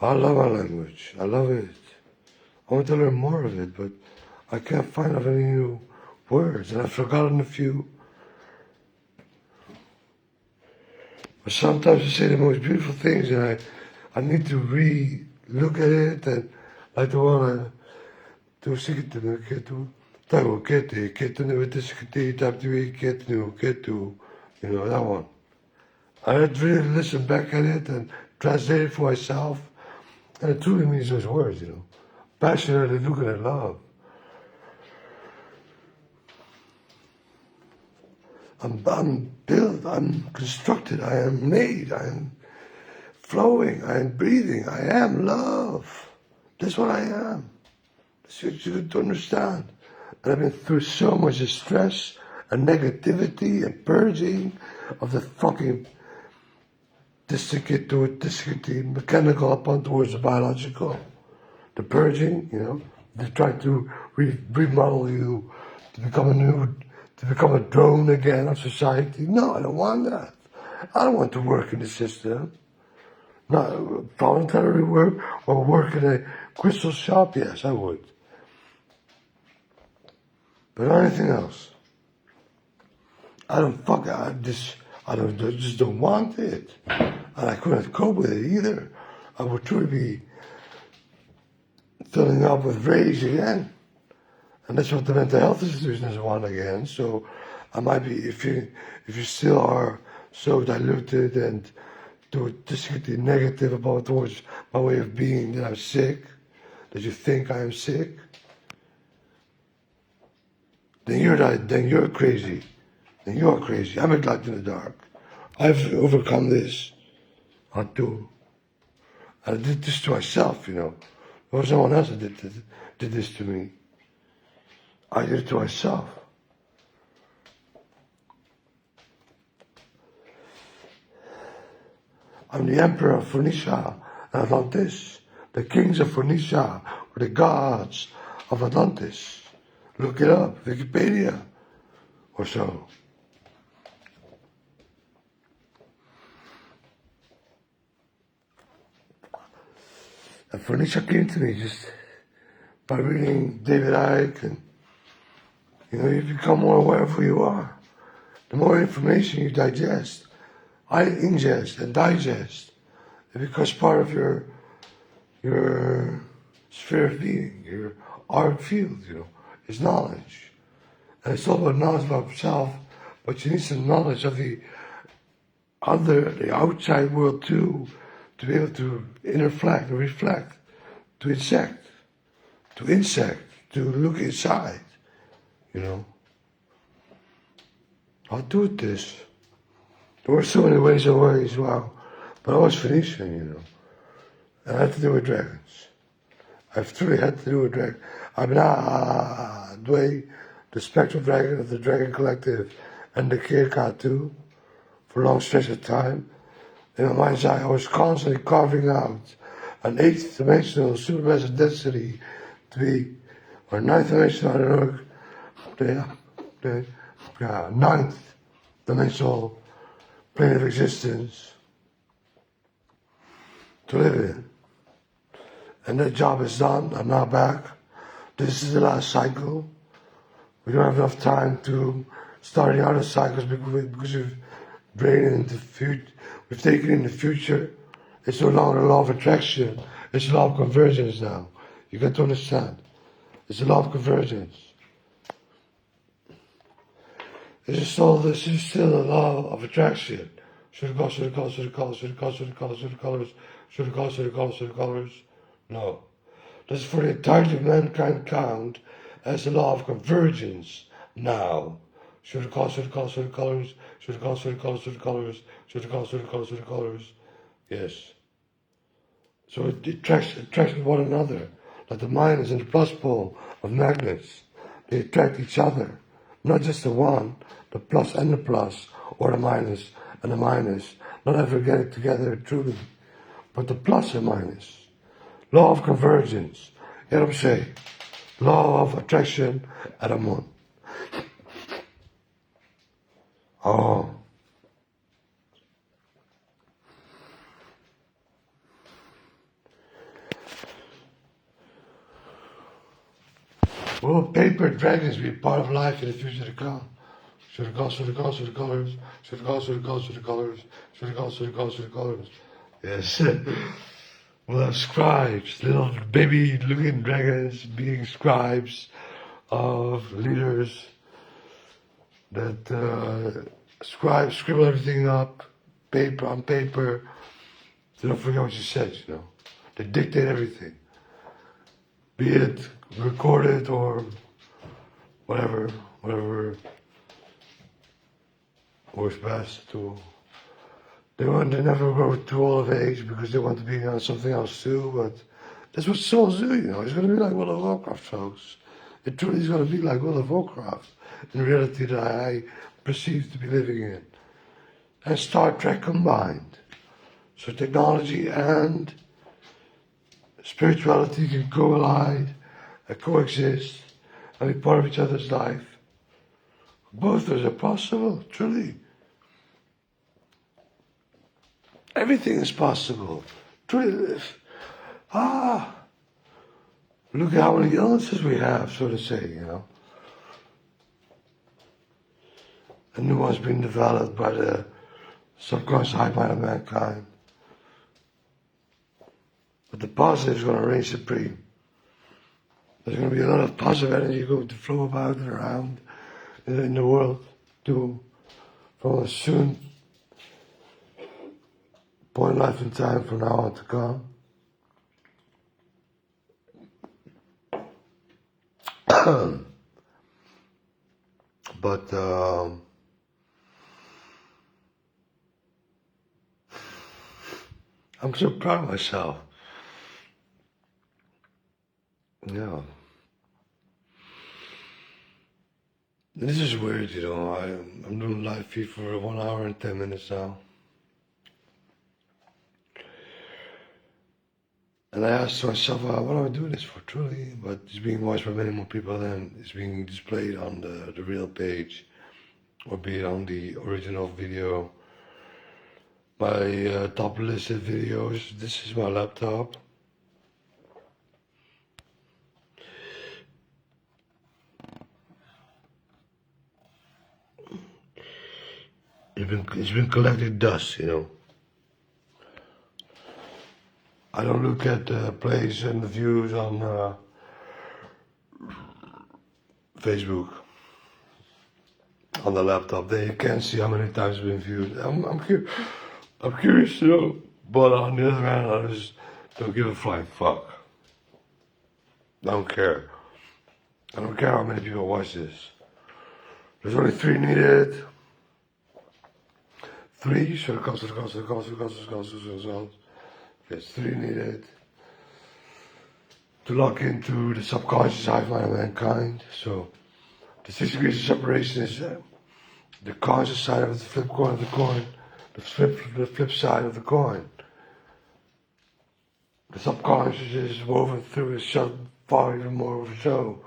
I love our language. I love it. I want to learn more of it, but I can't find out any new words, and I've forgotten a few. But sometimes I say the most beautiful things, and I need to re-look at it, and I don't want to sing it to the kid to you know, that one. I had to really listen back at it and translate it for myself. And it truly means those words, you know. Passionately looking at love. I'm built, I'm constructed, I am made, I am flowing, I am breathing, I am love. That's what I am. That's what you need to understand. And I've been through so much stress and negativity and purging of the fucking mechanical upon towards the biological. The purging, you know, they try to remodel you to become a drone again of society. No, I don't want that. I don't want to work in the system. Not voluntary work or work in a crystal shop, yes, I would. But not anything else. I just don't want it. And I couldn't cope with it either. I would truly be filling up with rage again. And that's what the mental health institution is on again. So I might be, if you still are so diluted and distinctly negative about towards my way of being, that I'm sick, that you think I am sick, then you're crazy. Then you're crazy. I'm a light in the dark. I've overcome this. I do. I did this to myself, you know. There was someone else that did this to me. I did it to myself. I'm the emperor of Phoenicia and Atlantis. The kings of Phoenicia were the gods of Atlantis. Look it up, Wikipedia or so. And Phoenicia came to me just by reading David Icke, and you become more aware of who you are. The more information you ingest and digest, it becomes part of your sphere of being, your art field, is knowledge. And it's all about knowledge about self, but you need some knowledge of the outside world too, to be able to interflect and reflect, to insect, to look inside, I'll do this. There were so many ways and ways, wow. But I was Phoenician, and I had to do with dragons. I've truly had to do with dragons. I'm Dwayne, the spectral dragon of the Dragon Collective, and the Kirka too, for a long stretch of time. In my mind's eye, I was constantly carving out an 8th dimensional supermassive density to be, or 9th dimensional, I don't know, the 9th dimensional plane of existence to live in. And that job is done. I'm now back. This is the last cycle. We don't have enough time to start the other cycles because we've drained into the future. We've taken in the future. It's no longer a law of attraction. It's a law of convergence now. You got to understand. It's a law of convergence. This is still a law of attraction. Should have called, should have called, should have called, should have called, should have called, should have colors, should have called, should have called, should have colors. No. This is for the entirety of mankind count as the law of convergence now. Should have called, should have called, should have colors, should have called, should have called, should have colors, should have called, should have called, should have colors. Yes. So it attracts one another. Like the minus and the plus pole of magnets. They attract each other. Not just the one, the plus and the plus, or the minus and the minus. Not ever getting together truly. But the plus and minus. Law of convergence. You know what I'm saying? Law of attraction at a moon. Oh. Will paper dragons be part of life in the future to come? Should have called, should have called, should have colors, should have called, should have called, should have colors, should have called, should have called, should have colors. Yes. We'll have scribes, little baby looking dragons being scribes of leaders that scribble everything up, on paper. They don't forget what you said, They dictate everything. Be it recorded or whatever works best to. They never grow too old of age because they want to be on something else too, but that's what souls do, It's going to be like World of Warcraft, folks. It truly is going to be like World of Warcraft in reality that I perceive to be living in. And Star Trek combined. So technology and spirituality can collide and coexist and be part of each other's life. Both those are possible, truly. Everything is possible. Truly. Look at how many illnesses we have, so to say, A new one's been developed by the subconscious high mind of mankind. But the positive is going to reign supreme. There's going to be a lot of positive energy going to flow about and around in the world too, from a soon point in life and time from now on to come. But I'm so proud of myself. Yeah. This is weird, you know. I'm doing live feed for 1 hour and 10 minutes now. And I asked myself, what am I doing this for, truly? But it's being watched by many more people than it's being displayed on the real page, or be it on the original video. My top listed videos. This is my laptop. It's been collecting dust, you know. I don't look at the plays and the views on Facebook on the laptop. There you can see how many times it's been viewed. I'm curious to know, but on the other hand, I just don't give a flying fuck. Don't care. I don't care how many people watch this. There's only 3 needed. 3, so the cost. There's 3 needed to lock into the subconscious hive mind of mankind. So the 6 degrees of separation is the conscious side of the flip coin of the coin, the flip side of the coin. The subconscious is woven through a shut far even more of a show.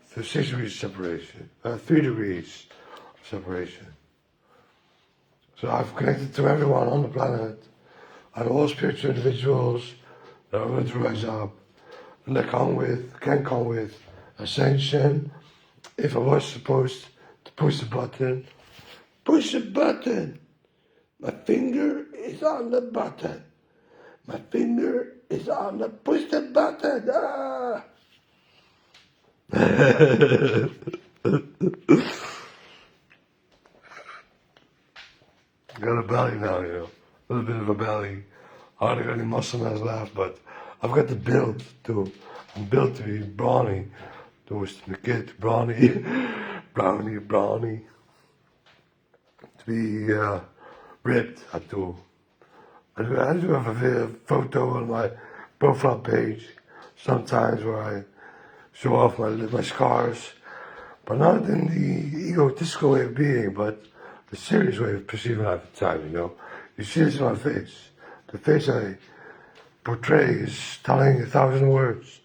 Through 6 degrees of separation, 3 degrees of separation. So I've connected to everyone on the planet, and all spiritual individuals that are going to rise up, and they can come with ascension. If I was supposed to push the button, push the button. My finger is on the button. My finger is on the push the button. Ah! Got a belly now, you know. A little bit of a belly. Hardly got any muscle mass left, but I've got the build too. I'm built to be brawny. Towards the kid, brawny. Brawny. To be ripped, I do. I do have a photo on my profile page sometimes where I show off my scars, but not in the egotistical way of being, but the serious way of perceiving life at the time, you know. You see this in my face. The face I portray is telling 1,000 words.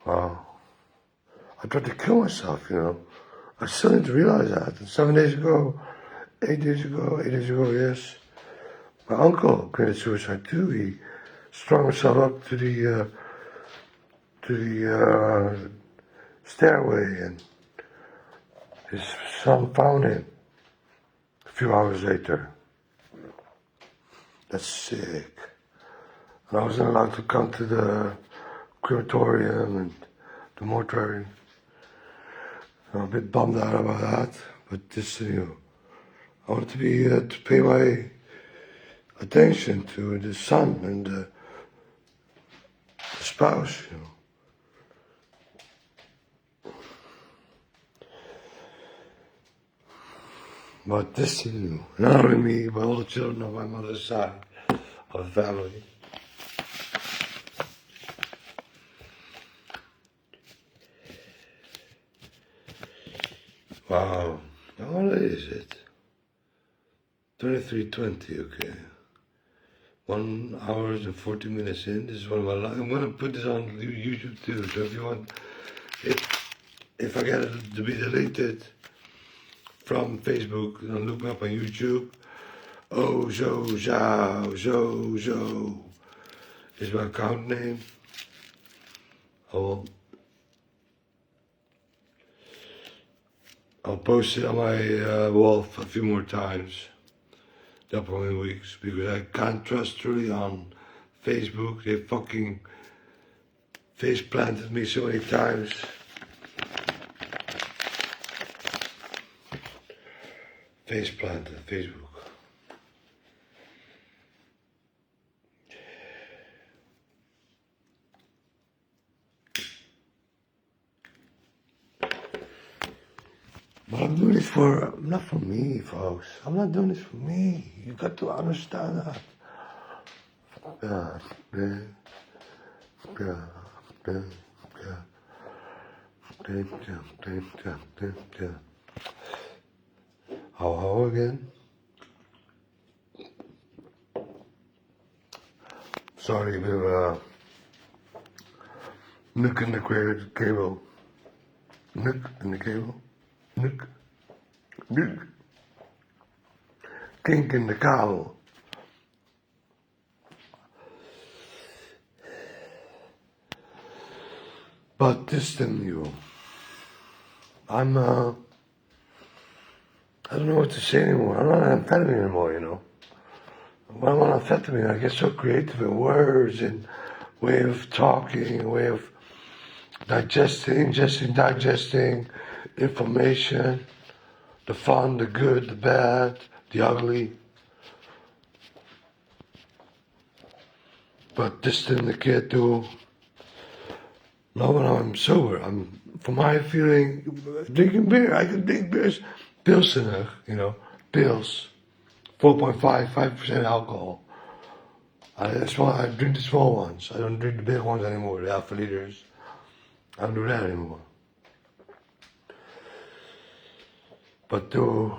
Wow. I tried to kill myself, you know. I still need to realize that. And 7 days ago, 8 days ago, yes, my uncle committed suicide too. He strung himself up to the stairway, and his son found him a few hours later. That's sick. And I wasn't allowed to come to the crematorium and the mortuary. I'm a bit bummed out about that, but just, you know, I wanted to be to pay my attention to the son and the spouse, you know. But this, you know, not only me, but all the children of my mother's side of the family. Wow, how late is it? 23:20, okay. 1 hour and 40 minutes in. This is one of my I'm gonna put this on YouTube too. So if you want, if I get it to be deleted from Facebook, then look me up on YouTube. Oh Zhou is my account name. I'll post it on my wall a few more times the upcoming weeks, because I can't trust truly on Facebook. They fucking face planted me so many times. Face planted, Facebook. But I'm doing this not for me, folks. I'm not doing this for me. You got to understand that. How again? Sorry, we were nook in the cable. Nook in the cable. Nook. Nook. Kink in the kabel. But this thing, you. I don't know what to say anymore. I'm not on amphetamine anymore, you know. When I'm on amphetamine, I get so creative in words and way of talking, way of digesting information, the fun, the good, the bad, the ugly. But this thing I can't do. Not when I'm sober. For my feeling, drinking beer, I can drink beers, Pilsener, you know, pills, 5% alcohol. I drink the small ones. I don't drink the big ones anymore, the alpha liters. I don't do that anymore. But to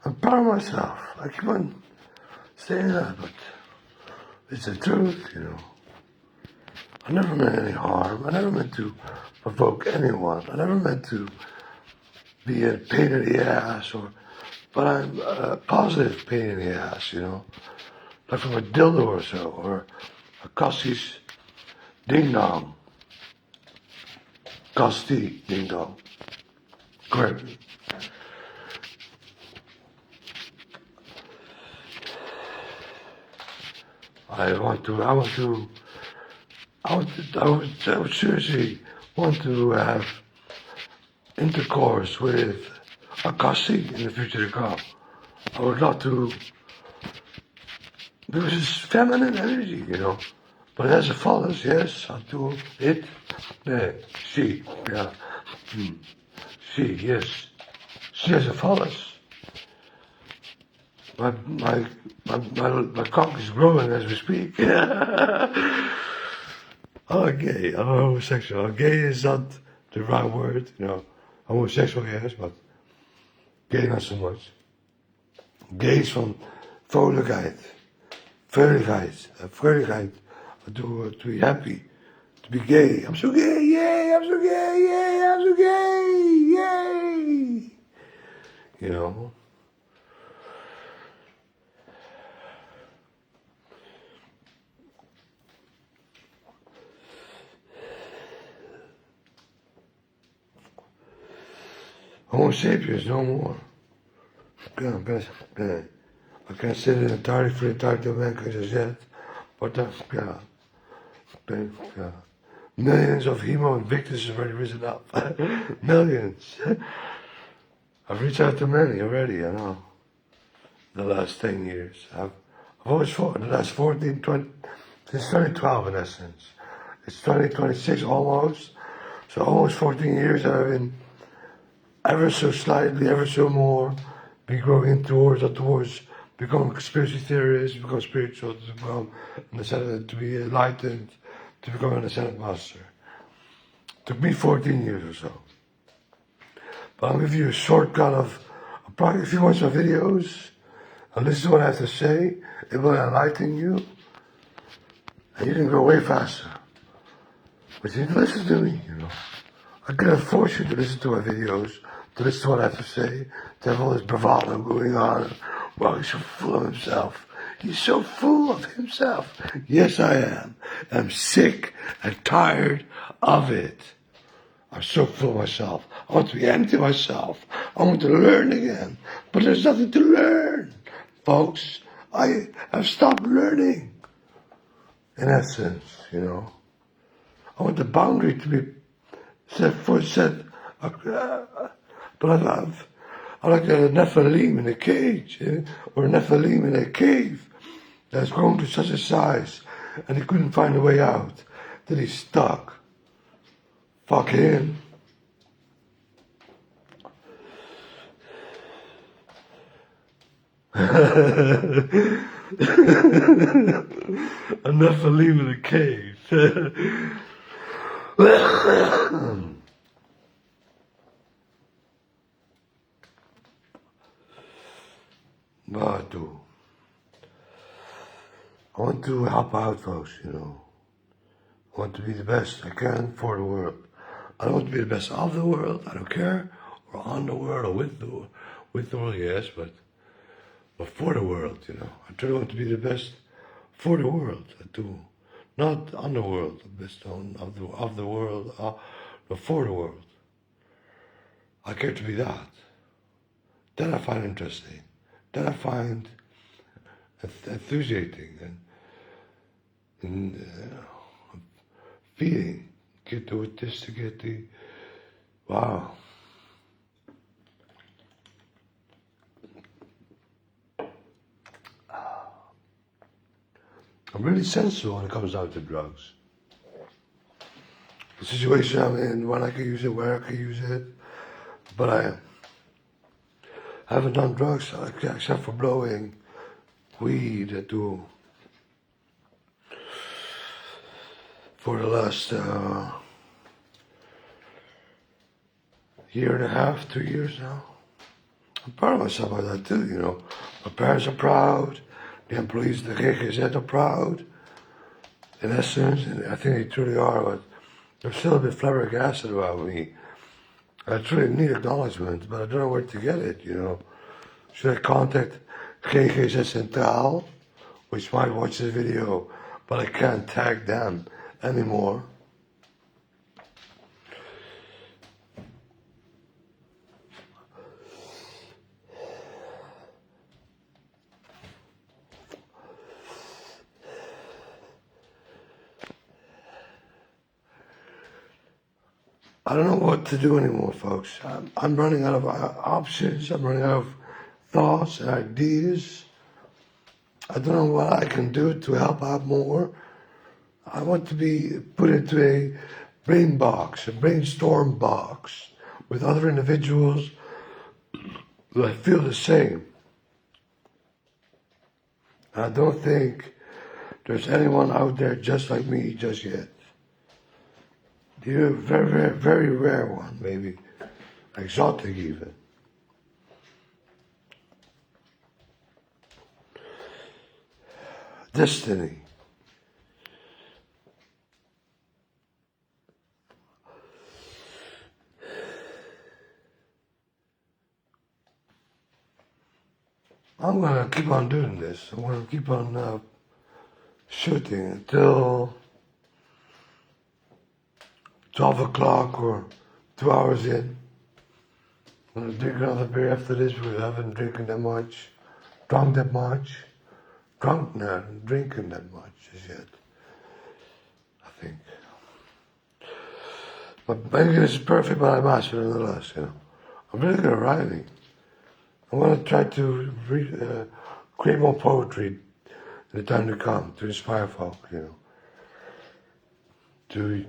I'm proud of myself. I keep on saying that, but it's the truth, you know. I never meant any harm. I never meant to provoke anyone. I never meant to be a pain in the ass, but I'm a positive pain in the ass, you know. Like from a dildo or so, or a Cassie's ding dong. Cassie ding dong. Correct me. I would seriously want to have intercourse with a Cassie in the future to come. I would love to, because it's feminine energy, you know. But as a phallus, yes, I'll do it. She, yeah. She, yes. She has a phallus. My cock is growing as we speak. I'm gay. I'm homosexual. Gay is not the right word, you know. Homosexual, yes, but gay not so much. Gay is van vrolijkheid. Vrolijkheid. To be happy. To be gay. I'm so gay, yay, I'm so gay, yay, I'm so gay, yay. You know. Homo sapiens, no more. I can't say it entirely for the entirety of mankind as yet, but millions of Hemo Invictus have already risen up. Millions. I've reached out to many already, I know. The last 10 years. I've always fought in the last 14, 20, since 2012 in essence. It's 2026 almost. So almost 14 years I've been ever so slightly, ever so more, be growing towards becoming a conspiracy theorist, become spiritual, to become to be enlightened, to become an ascended master. Took me 14 years or so. But I'll give you a shortcut of, probably if you watch my videos, and listen to what I have to say, it will enlighten you, and you can go way faster. But you need to listen to me, you know. I cannot force you to listen to my videos, to listen to what I have to say, to have all this bravado going on. Well, he's so full of himself. He's so full of himself. Yes, I am. I'm sick and tired of it. I'm so full of myself. I want to be empty of myself. I want to learn again. But there's nothing to learn, folks. I have stopped learning. In essence, I want the boundary to be set. But I like a Nephilim in a cage, or a Nephilim in a cave that's grown to such a size, and he couldn't find a way out. That he's stuck. Fuck him. A Nephilim in a cave. But I want to help out, folks, I want to be the best I can for the world. I don't want to be the best of the world, I don't care, or on the world, or with the world, yes, but for the world, I try to want to be the best for the world, I do. Not on the world, the best of the world, but for the world. I care to be that. That I find interesting. That I find enthusiastic and feeling. Get to it, this to get the, wow. I'm really sensible when it comes down to drugs. The situation I'm in, when I can use it, where I can use it. But I haven't done drugs except for blowing weed for the last year and a half, 2 years now. I'm proud of myself by that too, My parents are proud. The employees of the GGZ are proud, in essence, and I think they truly are, but they're still a bit flabbergasted about me. I truly need acknowledgement, but I don't know where to get it, Should I contact GGZ Centraal, which might watch this video, but I can't tag them anymore? I don't know what to do anymore, folks. I'm running out of options. I'm running out of thoughts and ideas. I don't know what I can do to help out more. I want to be put into a brain box, a brainstorm box with other individuals that feel the same. And I don't think there's anyone out there just like me just yet. You're a very, very, very rare one, maybe. Exotic even. Destiny. I'm gonna keep on doing this. I'm gonna keep on shooting until 12 o'clock or 2 hours in. I'm gonna drink another beer after this because I haven't drinking that much, drunk that much. Drunk now, drinking that much as yet, I think. But maybe this is perfect, but I master it nonetheless, I'm really good at writing. I'm gonna try to create more poetry in the time to come, to inspire folk, to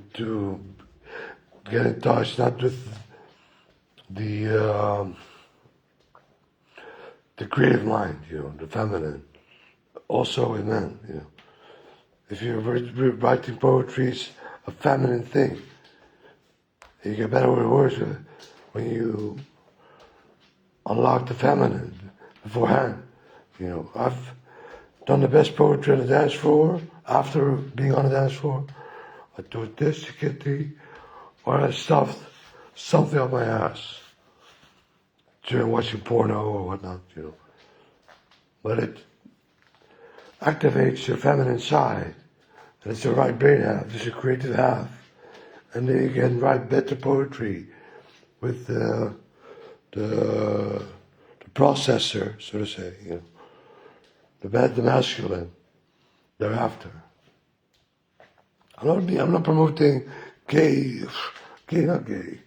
get in touch, not with the creative mind, the feminine, also with men, If you're writing poetry, it's a feminine thing. You get better with words when you unlock the feminine beforehand. I've done the best poetry on the dance floor after being on the dance floor. I do this to get or I stuffed something up my ass during watching porno or whatnot, But it activates your feminine side. And it's the right brain half, it's your creative half. and then you can write better poetry with the processor, so to say, the masculine thereafter. I'm not promoting gay, not gay.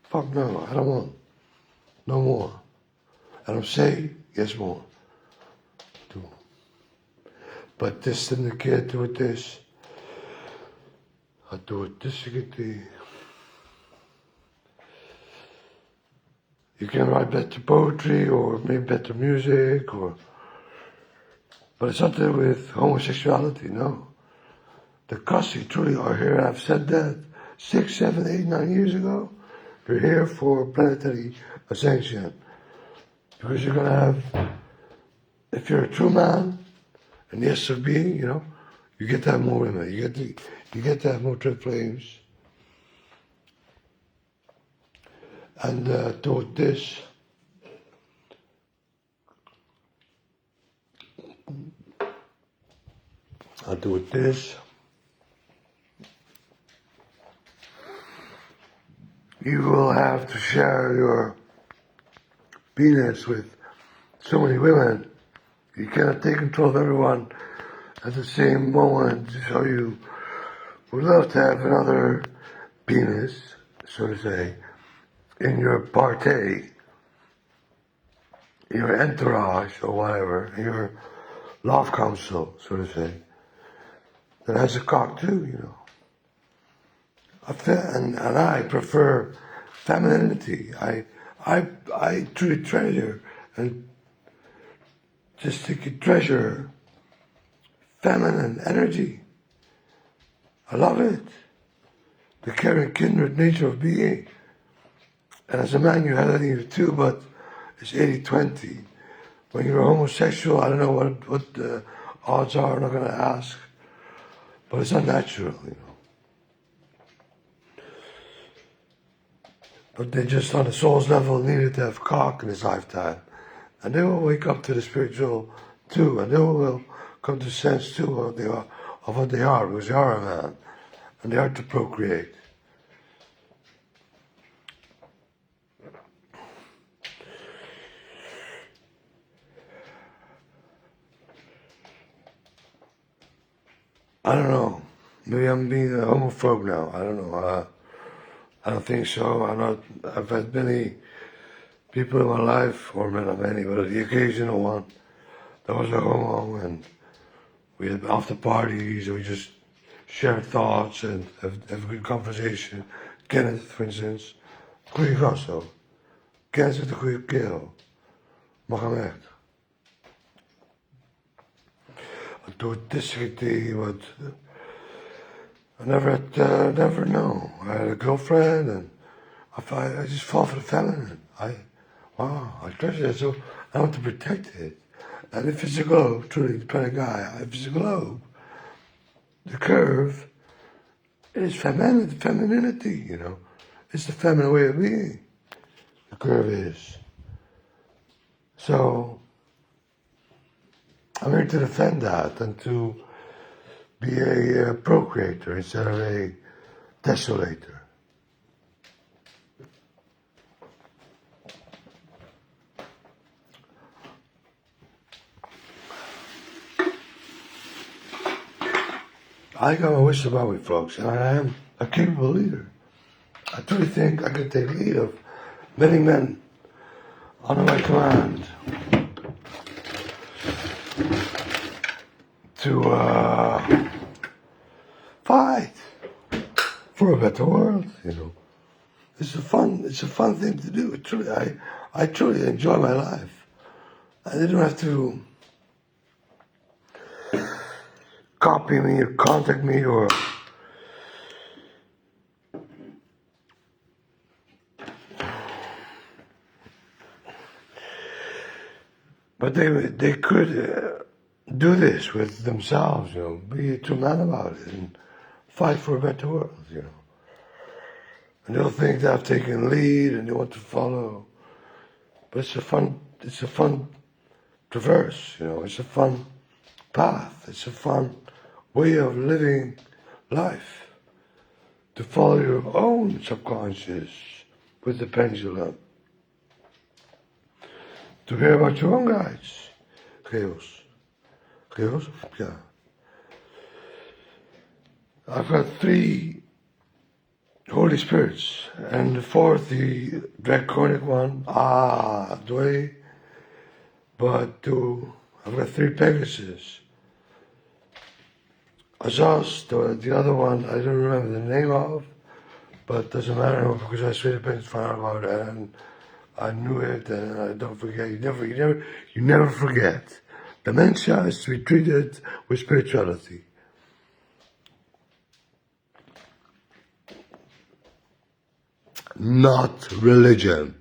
Fuck no, I don't want no more. And I'm saying yes more. Too. But this in the kid do it this. I do it this, you can write better poetry or maybe better music but it's not to do with homosexuality, no. The Kasi truly are here. I've said that 6, 7, 8, 9 years ago. You're here for planetary ascension. Because you're gonna have, if you're a true man, and yes of being, you get to have more women. You get to have more twin flames. And do this. I'll do it this. You will have to share your penis with so many women. You cannot take control of everyone at the same moment. So you would love to have another penis, so to say, in your party, your entourage or whatever, your love council, so to say, that has a cock too, And I prefer femininity. I truly treasure and just treasure feminine energy. I love it. The caring, kindred nature of being. And as a man, you have that in you too, but it's 80-20. When you're a homosexual, I don't know what the odds are, I'm not going to ask. But it's unnatural, But they just, on the soul's level, needed to have cock in his lifetime. And they will wake up to the spiritual too, and they will come to sense too of what they are, because they are a man, and they are to procreate. I don't know. Maybe I'm being a homophobe now. I don't know. I don't think so. I've had many people in my life, or not many, but the occasional one that was a homo, and we had after parties, and we just shared thoughts and have a good conversation. Kenneth, for instance, goede gast ook. Kenneth is een goede kerel. Mag hem echt. Door discutie, what I never know. I had a girlfriend, and I just fall for the feminine. I treasure it, so I want to protect it. And if it's a globe, truly, depending on guy, if it's a globe, the curve is femininity, It's the feminine way of being. The curve is. So, I'm here to defend that and to be a procreator instead of a desolator. I got my wishes about me, folks, and I am a capable leader. I truly think I can take lead of many men under my command to fight for a better world. It's a fun thing to do. I truly enjoy my life. I didn't have to copy me or contact me or but they could do this with themselves, be a true man about it and fight for a better world, And they'll think that I've taken lead and they want to follow. But it's a fun traverse, it's a fun path, it's a fun way of living life. to follow your own subconscious with the pendulum, to hear about your own guides. Geos. Geos? Yeah. I've got 3 Holy Spirits, and the 4th, the draconic one, Dway, but I've got 3 Pegasus. Azaz, the other one, I don't remember the name of, but it doesn't matter because I straight up found out about it, and I knew it, and I don't forget. You never forget. Dementia is to be treated with spirituality. Not religion.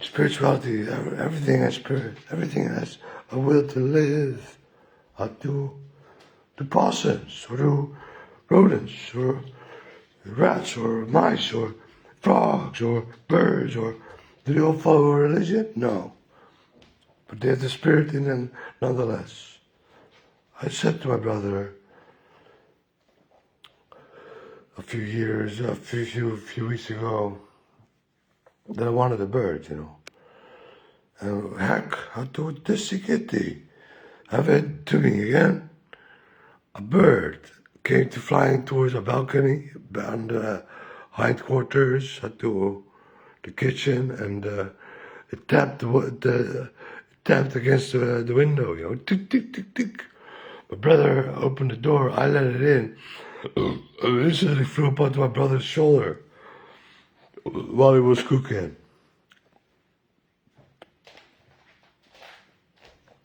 Spirituality, everything has spirit, everything has a will to live, to possums, or to rodents, or rats, or mice, or frogs, or birds, or do they all follow a religion? No. But they have the spirit in them nonetheless. I said to my brother a few weeks ago, that I wanted a bird, And heck, I told this kitty. Have it to me again. A bird came to flying towards a balcony on the hindquarters to the kitchen, and it tapped tapped against the window, tick tick tick tick. My brother opened the door. I let it in. It instantly flew up onto my brother's shoulder while he was cooking.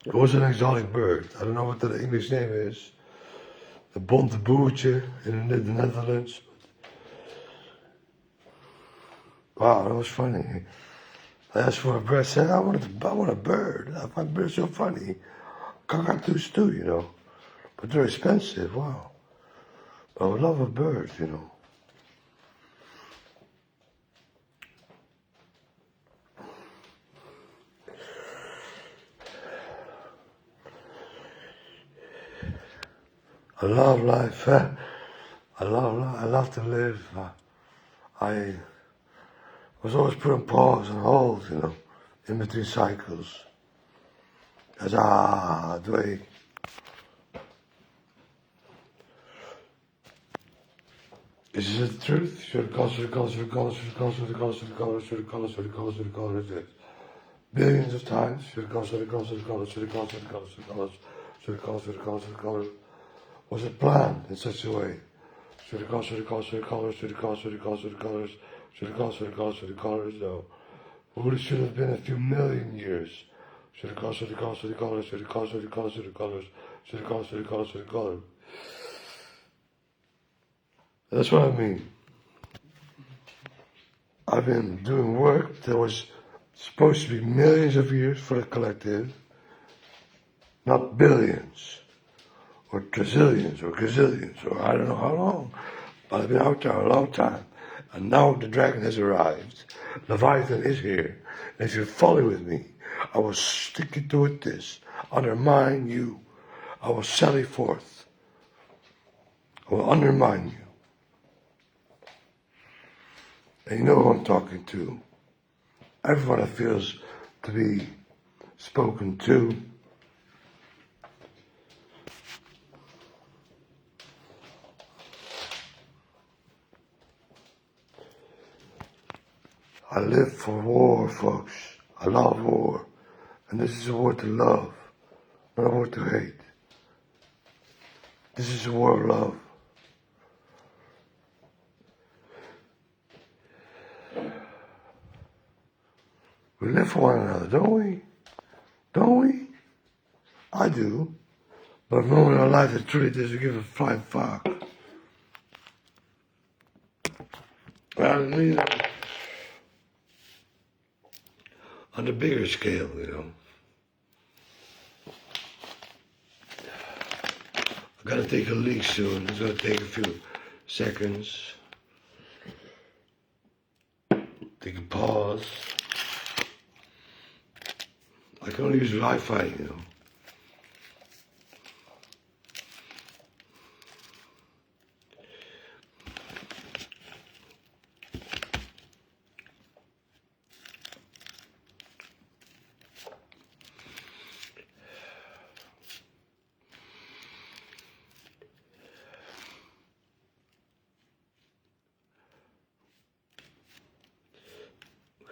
It was an exotic bird. I don't know what the English name is. The bonte boertje in the Netherlands. Wow, that was funny. I asked for a bird. I said, I want a bird. I find birds so funny. Cockatoos too, But they're expensive. Wow. I would love a bird, I love life. I love to live. I was always put on pause and hold, in between cycles. As dway. Is this the truth? Should the colors. Billions of times. Should the colors. Was it planned in such a way? Should the colors, though. It should have been a few million years. Should the colors. That's what I mean. I've been doing work that was supposed to be millions of years for the collective, not billions, or trillions, or gazillions, or I don't know how long. But I've been out there a long time. And now the dragon has arrived. Leviathan is here. And if you follow with me, I will stick you to it this. Undermine you. I will sally forth. I will undermine you. And you know who I'm talking to. Everyone that feels to be spoken to. I live for war, folks. I love war. And this is a war to love, not a war to hate. This is a war of love. We live for one another, don't we? Don't we? I do. But a moment in our life that truly doesn't give a flying fuck. On the bigger scale, I gotta take a leak soon. It's gonna take a few seconds. Take a pause. I can only use Wi-Fi, you know.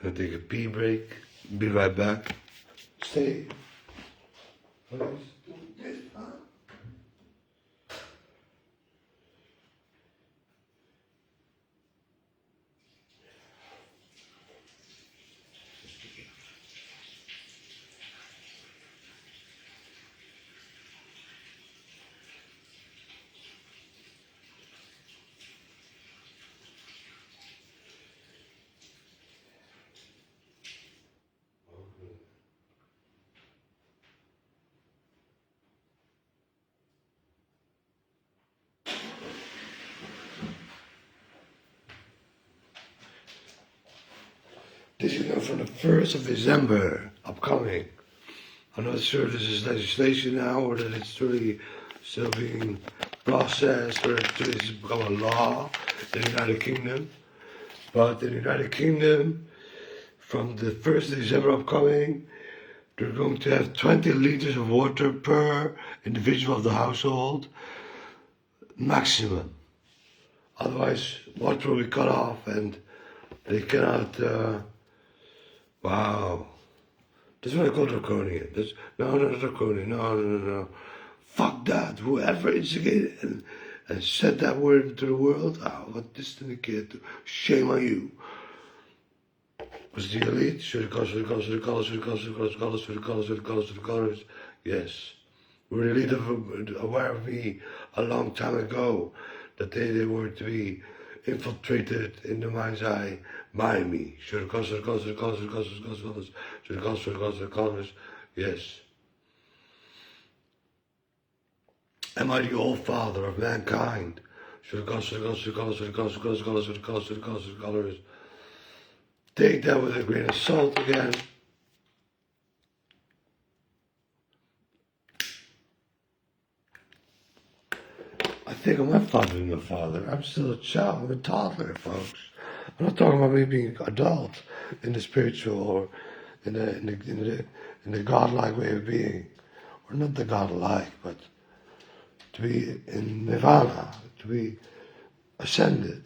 I'm gonna take a pee break. Be right back. Stay. This is now from the 1st of December, upcoming. I'm not sure if this is legislation now or that it's really still being processed or it's really become a law in the United Kingdom. But in the United Kingdom, from the 1st of December upcoming, they're going to have 20 liters of water per individual of the household, maximum. Otherwise, water will be cut off and they cannot. Wow. This is what I call draconian. No, not draconian. No. Fuck that. Whoever instigated and said that word into the world, what this to the kid. Shame on you. Was the elite? Should the colors. Yes. Were the elite aware of me a long time ago that they were to be infiltrated in the mind's eye by me? Should the colors. Yes. Am I the old father of mankind? Should the colors. Take that with a grain of salt again. I think of my father and your father. I'm still a child. I'm a toddler, folks. I'm not talking about me being adult in the spiritual or in the godlike way of being, or not the godlike, but to be in nirvana, to be ascended.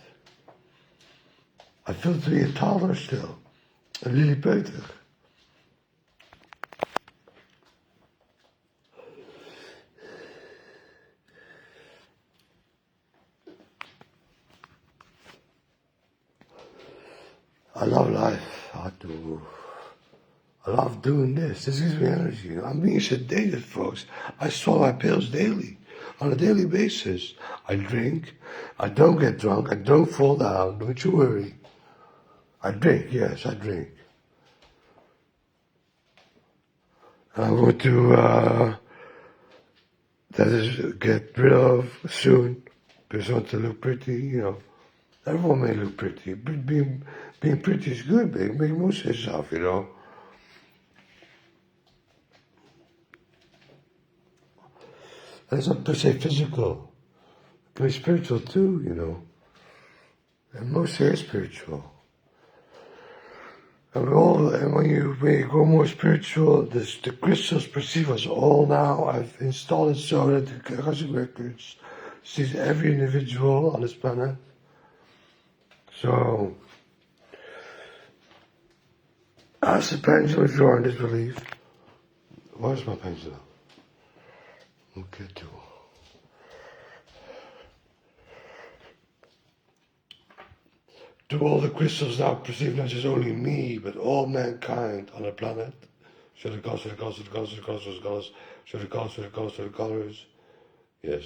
I feel to be a toddler still, a lillipeuter. I love life. I do. I love doing this. This gives me energy. You know? I'm being sedated, folks. I swallow my pills daily, on a daily basis. I drink. I don't get drunk. I don't fall down. Don't you worry. I drink. Yes, I drink. And I'm going to that is get rid of soon because I want to look pretty. You know, everyone may look pretty. But being pretty is good, baby. Make most of yourself. You know. And it's not per se physical. It can be spiritual too, you know. And mostly is spiritual. And when you go more spiritual, the crystals perceive us all now. I've installed it so that the Akashic Records sees every individual on this planet. So, ask the pendulum if you are in disbelief. Where's my pendulum? Okay, too. Do all the crystals now perceive not just only me, but all mankind on the planet? Should the colors? Yes.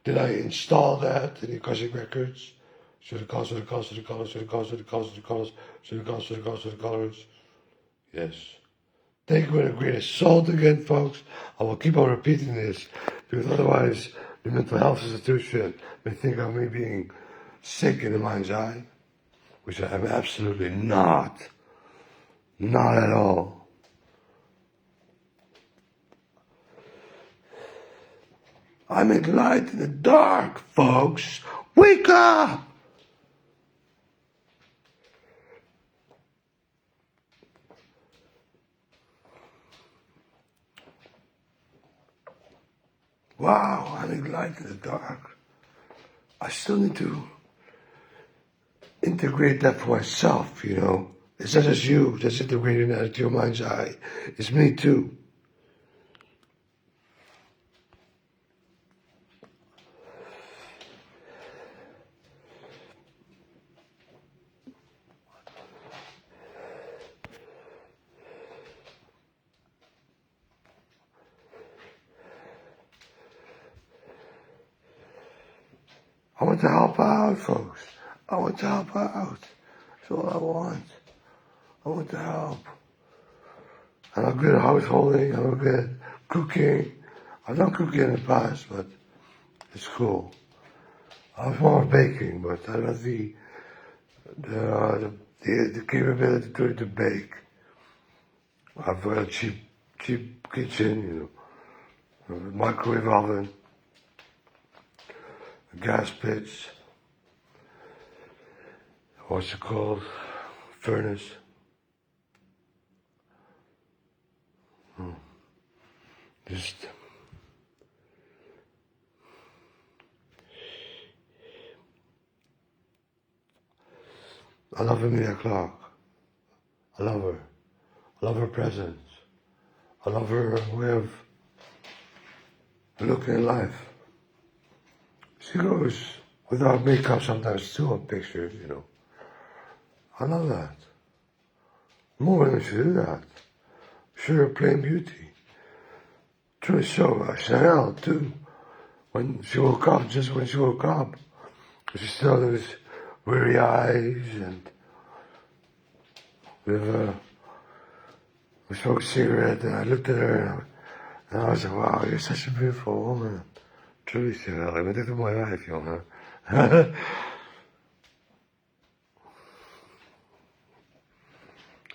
Did I install that in the Akashic Records? Should the colors? Yes. Take it with a grain of salt again, folks. I will keep on repeating this. Because otherwise, the mental health institution may think of me being sick in the mind's eye, which I am absolutely not. Not at all. I'm a light in the dark, folks. Wake up! Wow, I'm a light in the dark. I still need to integrate that for myself, you know. It's not just you that's integrating that into your mind's eye. It's me too. I want to help out, folks. I want to help out. That's all I want. I want to help. I'm not good at householding. I'm not good at cooking. I've done cooking in the past, but it's cool. I was more of baking, but I don't have the capability to bake. I've got a cheap kitchen, you know, a microwave oven, a gas pitch, what's it called, furnace. Just I love Emilia Clarke. I love her. I love her presence. I love her way of looking at life. She goes without makeup sometimes too on pictures, you know. I love that. More women should do that. Show her plain beauty. Truly so. Chanel too. When she woke up, just when she woke up, she still had those weary eyes and we smoked a cigarette and I looked at her and I was like, wow, you're such a beautiful woman. Truly, Chanel. Ik ben echt een mooie wijf, jongen.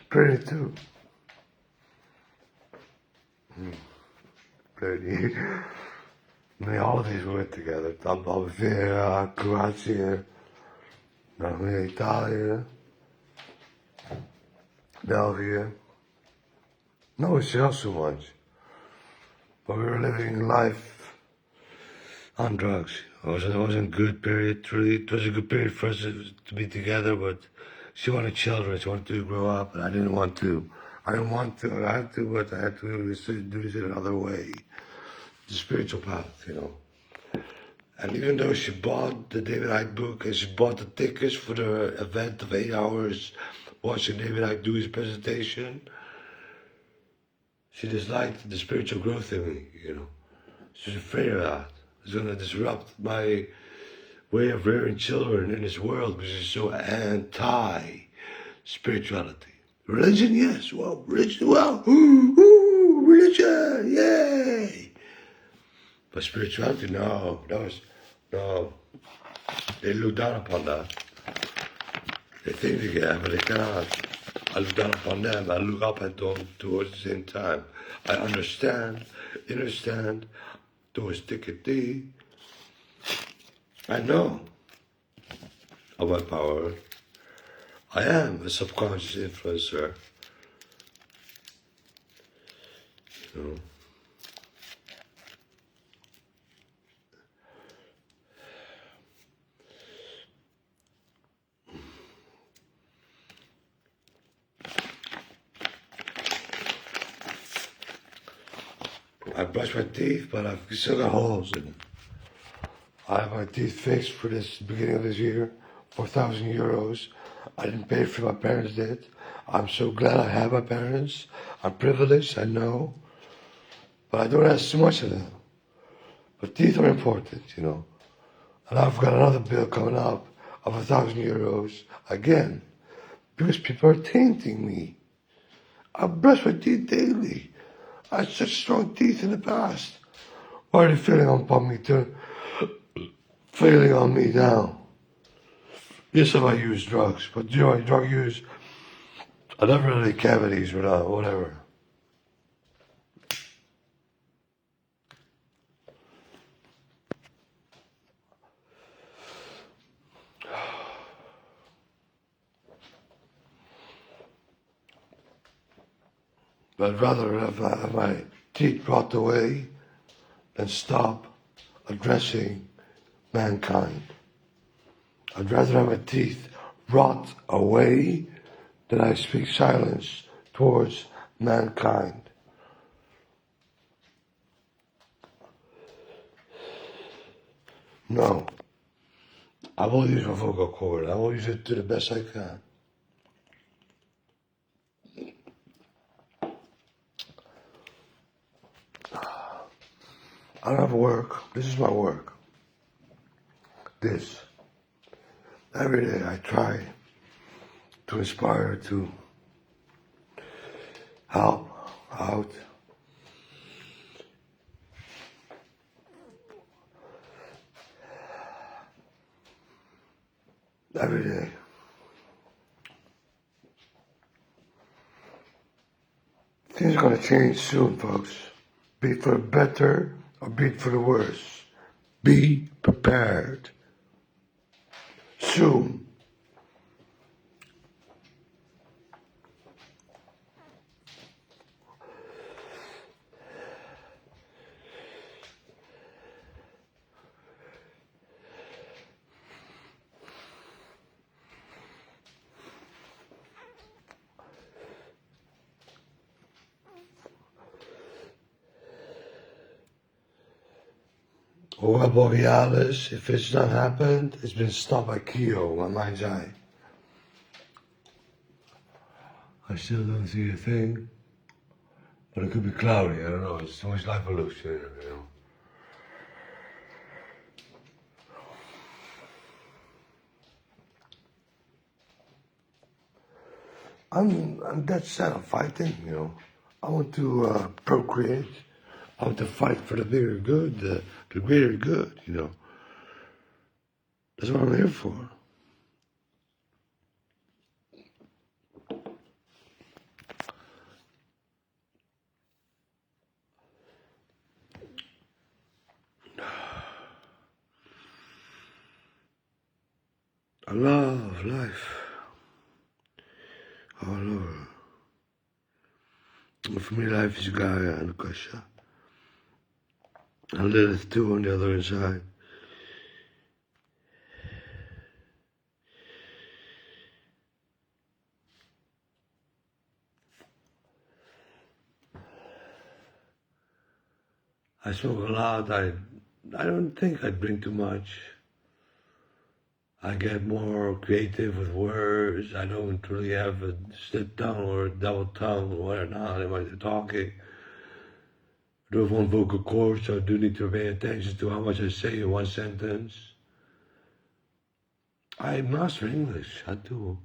Pretty too. Pretty. Many holidays we went together. Albufeira, Kroatië, nog meer Italië, België. No, it's not so much. But we were living life on drugs. It wasn't a good period, truly. It was a good period for us to be together, but she wanted children. She wanted to grow up, and I didn't want to. I didn't want to. I had to, but I had to do this in another way. The spiritual path, you know. And even though she bought the David Icke book and she bought the tickets for the event of 8 hours watching David Icke do his presentation, she disliked the spiritual growth in me, you know. She's afraid of that. It's going to disrupt my way of rearing children in this world, which is so anti-spirituality. Religion, yes. Well, religion, well, religion, yay. But spirituality, no. No. They look down upon that. They think they can, but they cannot. I look down upon them. I look up at them towards the same time. I understand towards Tikati. I know of my power. I am a subconscious influencer. You know. I brush my teeth, but I've still got holes in them. I have my teeth fixed for this beginning of this year, 4,000 euros. I didn't pay for it, my parents did. I'm so glad I have my parents. I'm privileged, I know. But I don't ask too much of them. But teeth are important, you know. And I've got another bill coming up of 1,000 euros again. Because people are tainting me. I brush my teeth daily. I had such strong teeth in the past. Why are they failing on me now? Yes, if I use drugs, but drug use, I never had any cavities or whatever. But I'd rather have my teeth rot away than stop addressing mankind. I'd rather have my teeth rot away than I speak silence towards mankind. No. I will use my vocal cord. I will use it to the best I can. I don't have work. This is my work. This. Every day I try to inspire, to help out. Every day. Things are going to change soon, folks. Be it for the better or be it for the worse. Be prepared. Soon. Aurora Borealis, if it's not happened, it's been stopped by Kyo, my mind's eye. I still don't see a thing, but it could be cloudy, I don't know, it's too much light pollution, you know. I'm dead set on fighting, you know. I want to procreate. I want to fight for the bigger good, the greater good, you know. That's what I'm here for. I love life all over. For me, life is Gaia and Akasha. And Lilith too on the other side. I smoke a lot. I don't think I drink too much. I get more creative with words. I don't really have a slip tongue or a double tongue or whatnot when I'm talking. I do have one vocal cord, so I do need to pay attention to how much I say in one sentence. I master English. I do.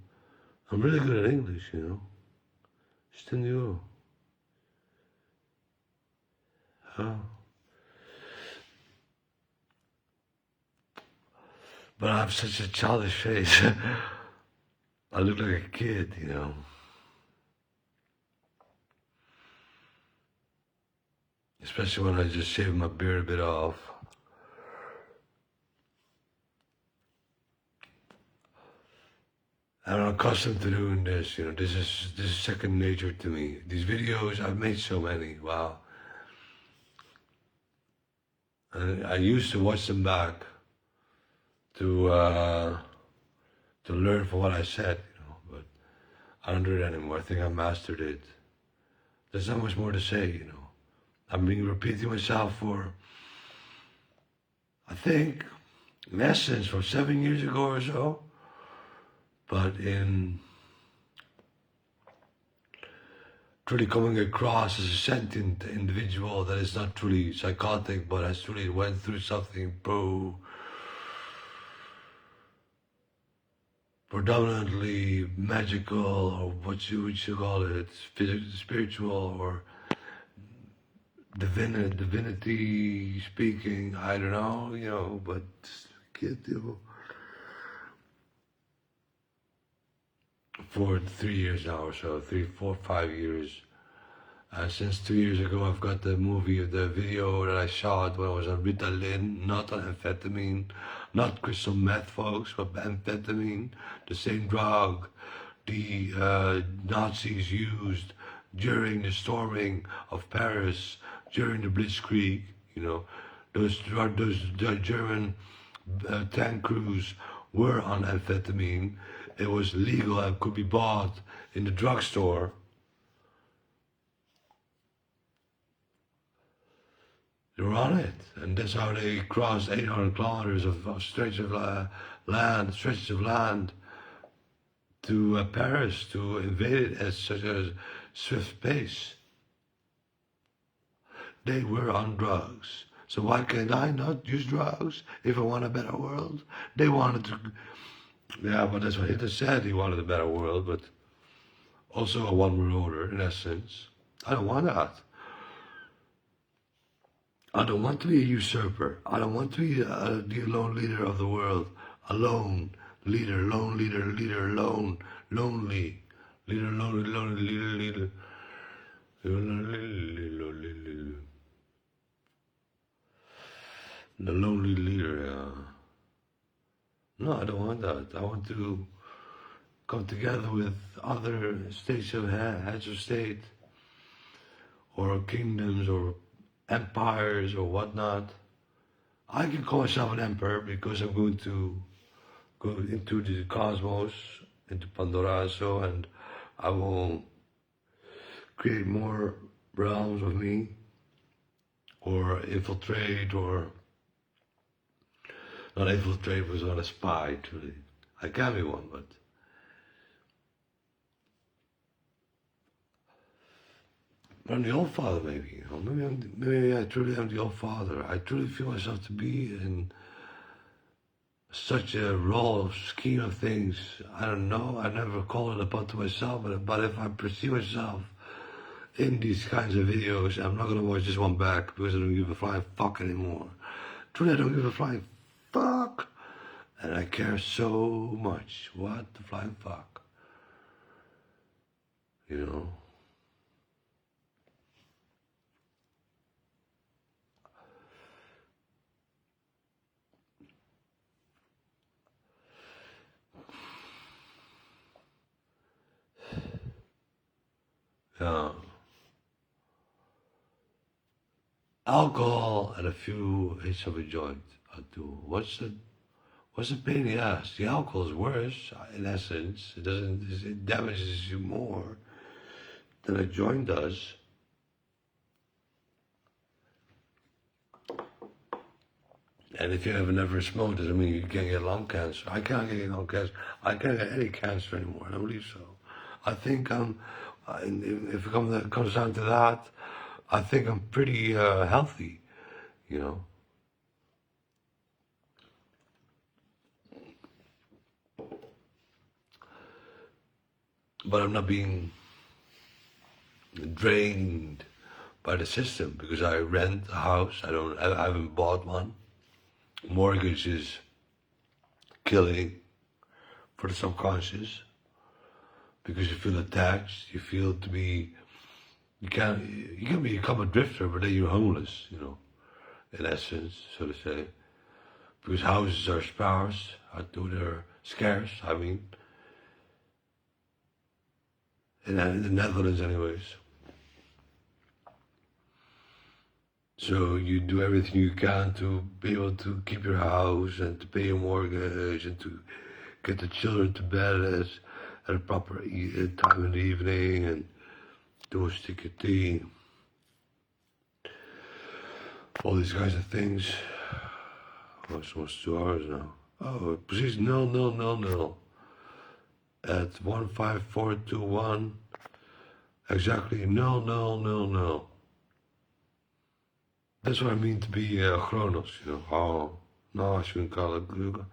I'm really good at English, you know. Still new. Oh. But I have such a childish face. I look like a kid, you know. Especially when I just shave my beard a bit off. I'm accustomed to doing this, you know. This is second nature to me. These videos, I've made so many. Wow. And I used to watch them back to learn from what I said, you know. But I don't do it anymore. I think I mastered it. There's not much more to say, you know. I've been repeating myself for, I think, in essence, from 7 years ago or so. But in truly coming across as a sentient individual that is not truly psychotic, but has truly went through something predominantly magical, or what you would call it, physical, spiritual, or divinity speaking, I don't know, but get for 3 years now or so, 3, 4, 5 years. Since 2 years ago, I've got the video that I shot when I was on Ritalin, not on amphetamine, not crystal meth, folks, but amphetamine, the same drug the Nazis used during the storming of Paris, during the Blitzkrieg. Those German tank crews were on amphetamine. It was legal and could be bought in the drugstore. They were on it, and that's how they crossed 800 kilometers of stretches of land to Paris to invade it at such a swift pace. They were on drugs. So why can't I not use drugs if I want a better world? They wanted to, yeah, but that's what Hitler said. He wanted a better world, but also a one world order in essence. I don't want that. I don't want to be a usurper. I don't want to be the lone leader of the world. Alone. Leader, lone leader, leader, lone, lonely. Leader, lonely, lonely, leader, leader. The lonely leader, yeah. No, I don't want that. I want to come together with other states of heads of state, or kingdoms, or empires, or whatnot. I can call myself an emperor because I'm going to go into the cosmos, into Pandorazo, and I will create more realms of me, or infiltrate, or not infiltrate, was not a spy, truly. I can be one, but I'm the Old Father, maybe. Maybe I truly am the Old Father. I truly feel myself to be in such a role, scheme of things. I don't know. I never call it upon to myself, but if I perceive myself in these kinds of videos, I'm not gonna watch this one back because I don't give a flying fuck anymore. Truly, I don't give a flying fuck, and I care so much. What the flying fuck, you know? Yeah. Alcohol and a few hits of a joint. I do. What's the pain in the ass? The alcohol is worse, in essence. It damages you more than a joint does. And if you have never smoked, doesn't mean you can't get lung cancer. I can't get lung cancer. I can't get any cancer anymore. I don't believe so. I think if it comes down to that, I think I'm pretty healthy, you know. But I'm not being drained by the system because I rent a house. I haven't bought one. Mortgage is killing for the subconscious because you feel attached. You feel to be. You can become a drifter, but then you're homeless. In essence, so to say, because houses are sparse. They're scarce. I mean. In the Netherlands anyways. So you do everything you can to be able to keep your house and to pay your mortgage and to get the children to bed at a proper time in the evening and do a stick of tea. All these kinds of things. Oh, it's almost 2 hours now. Oh, precies 0000. At 15421, exactly 0000. That's what I mean to be chronos, Oh, no, I shouldn't call it Google.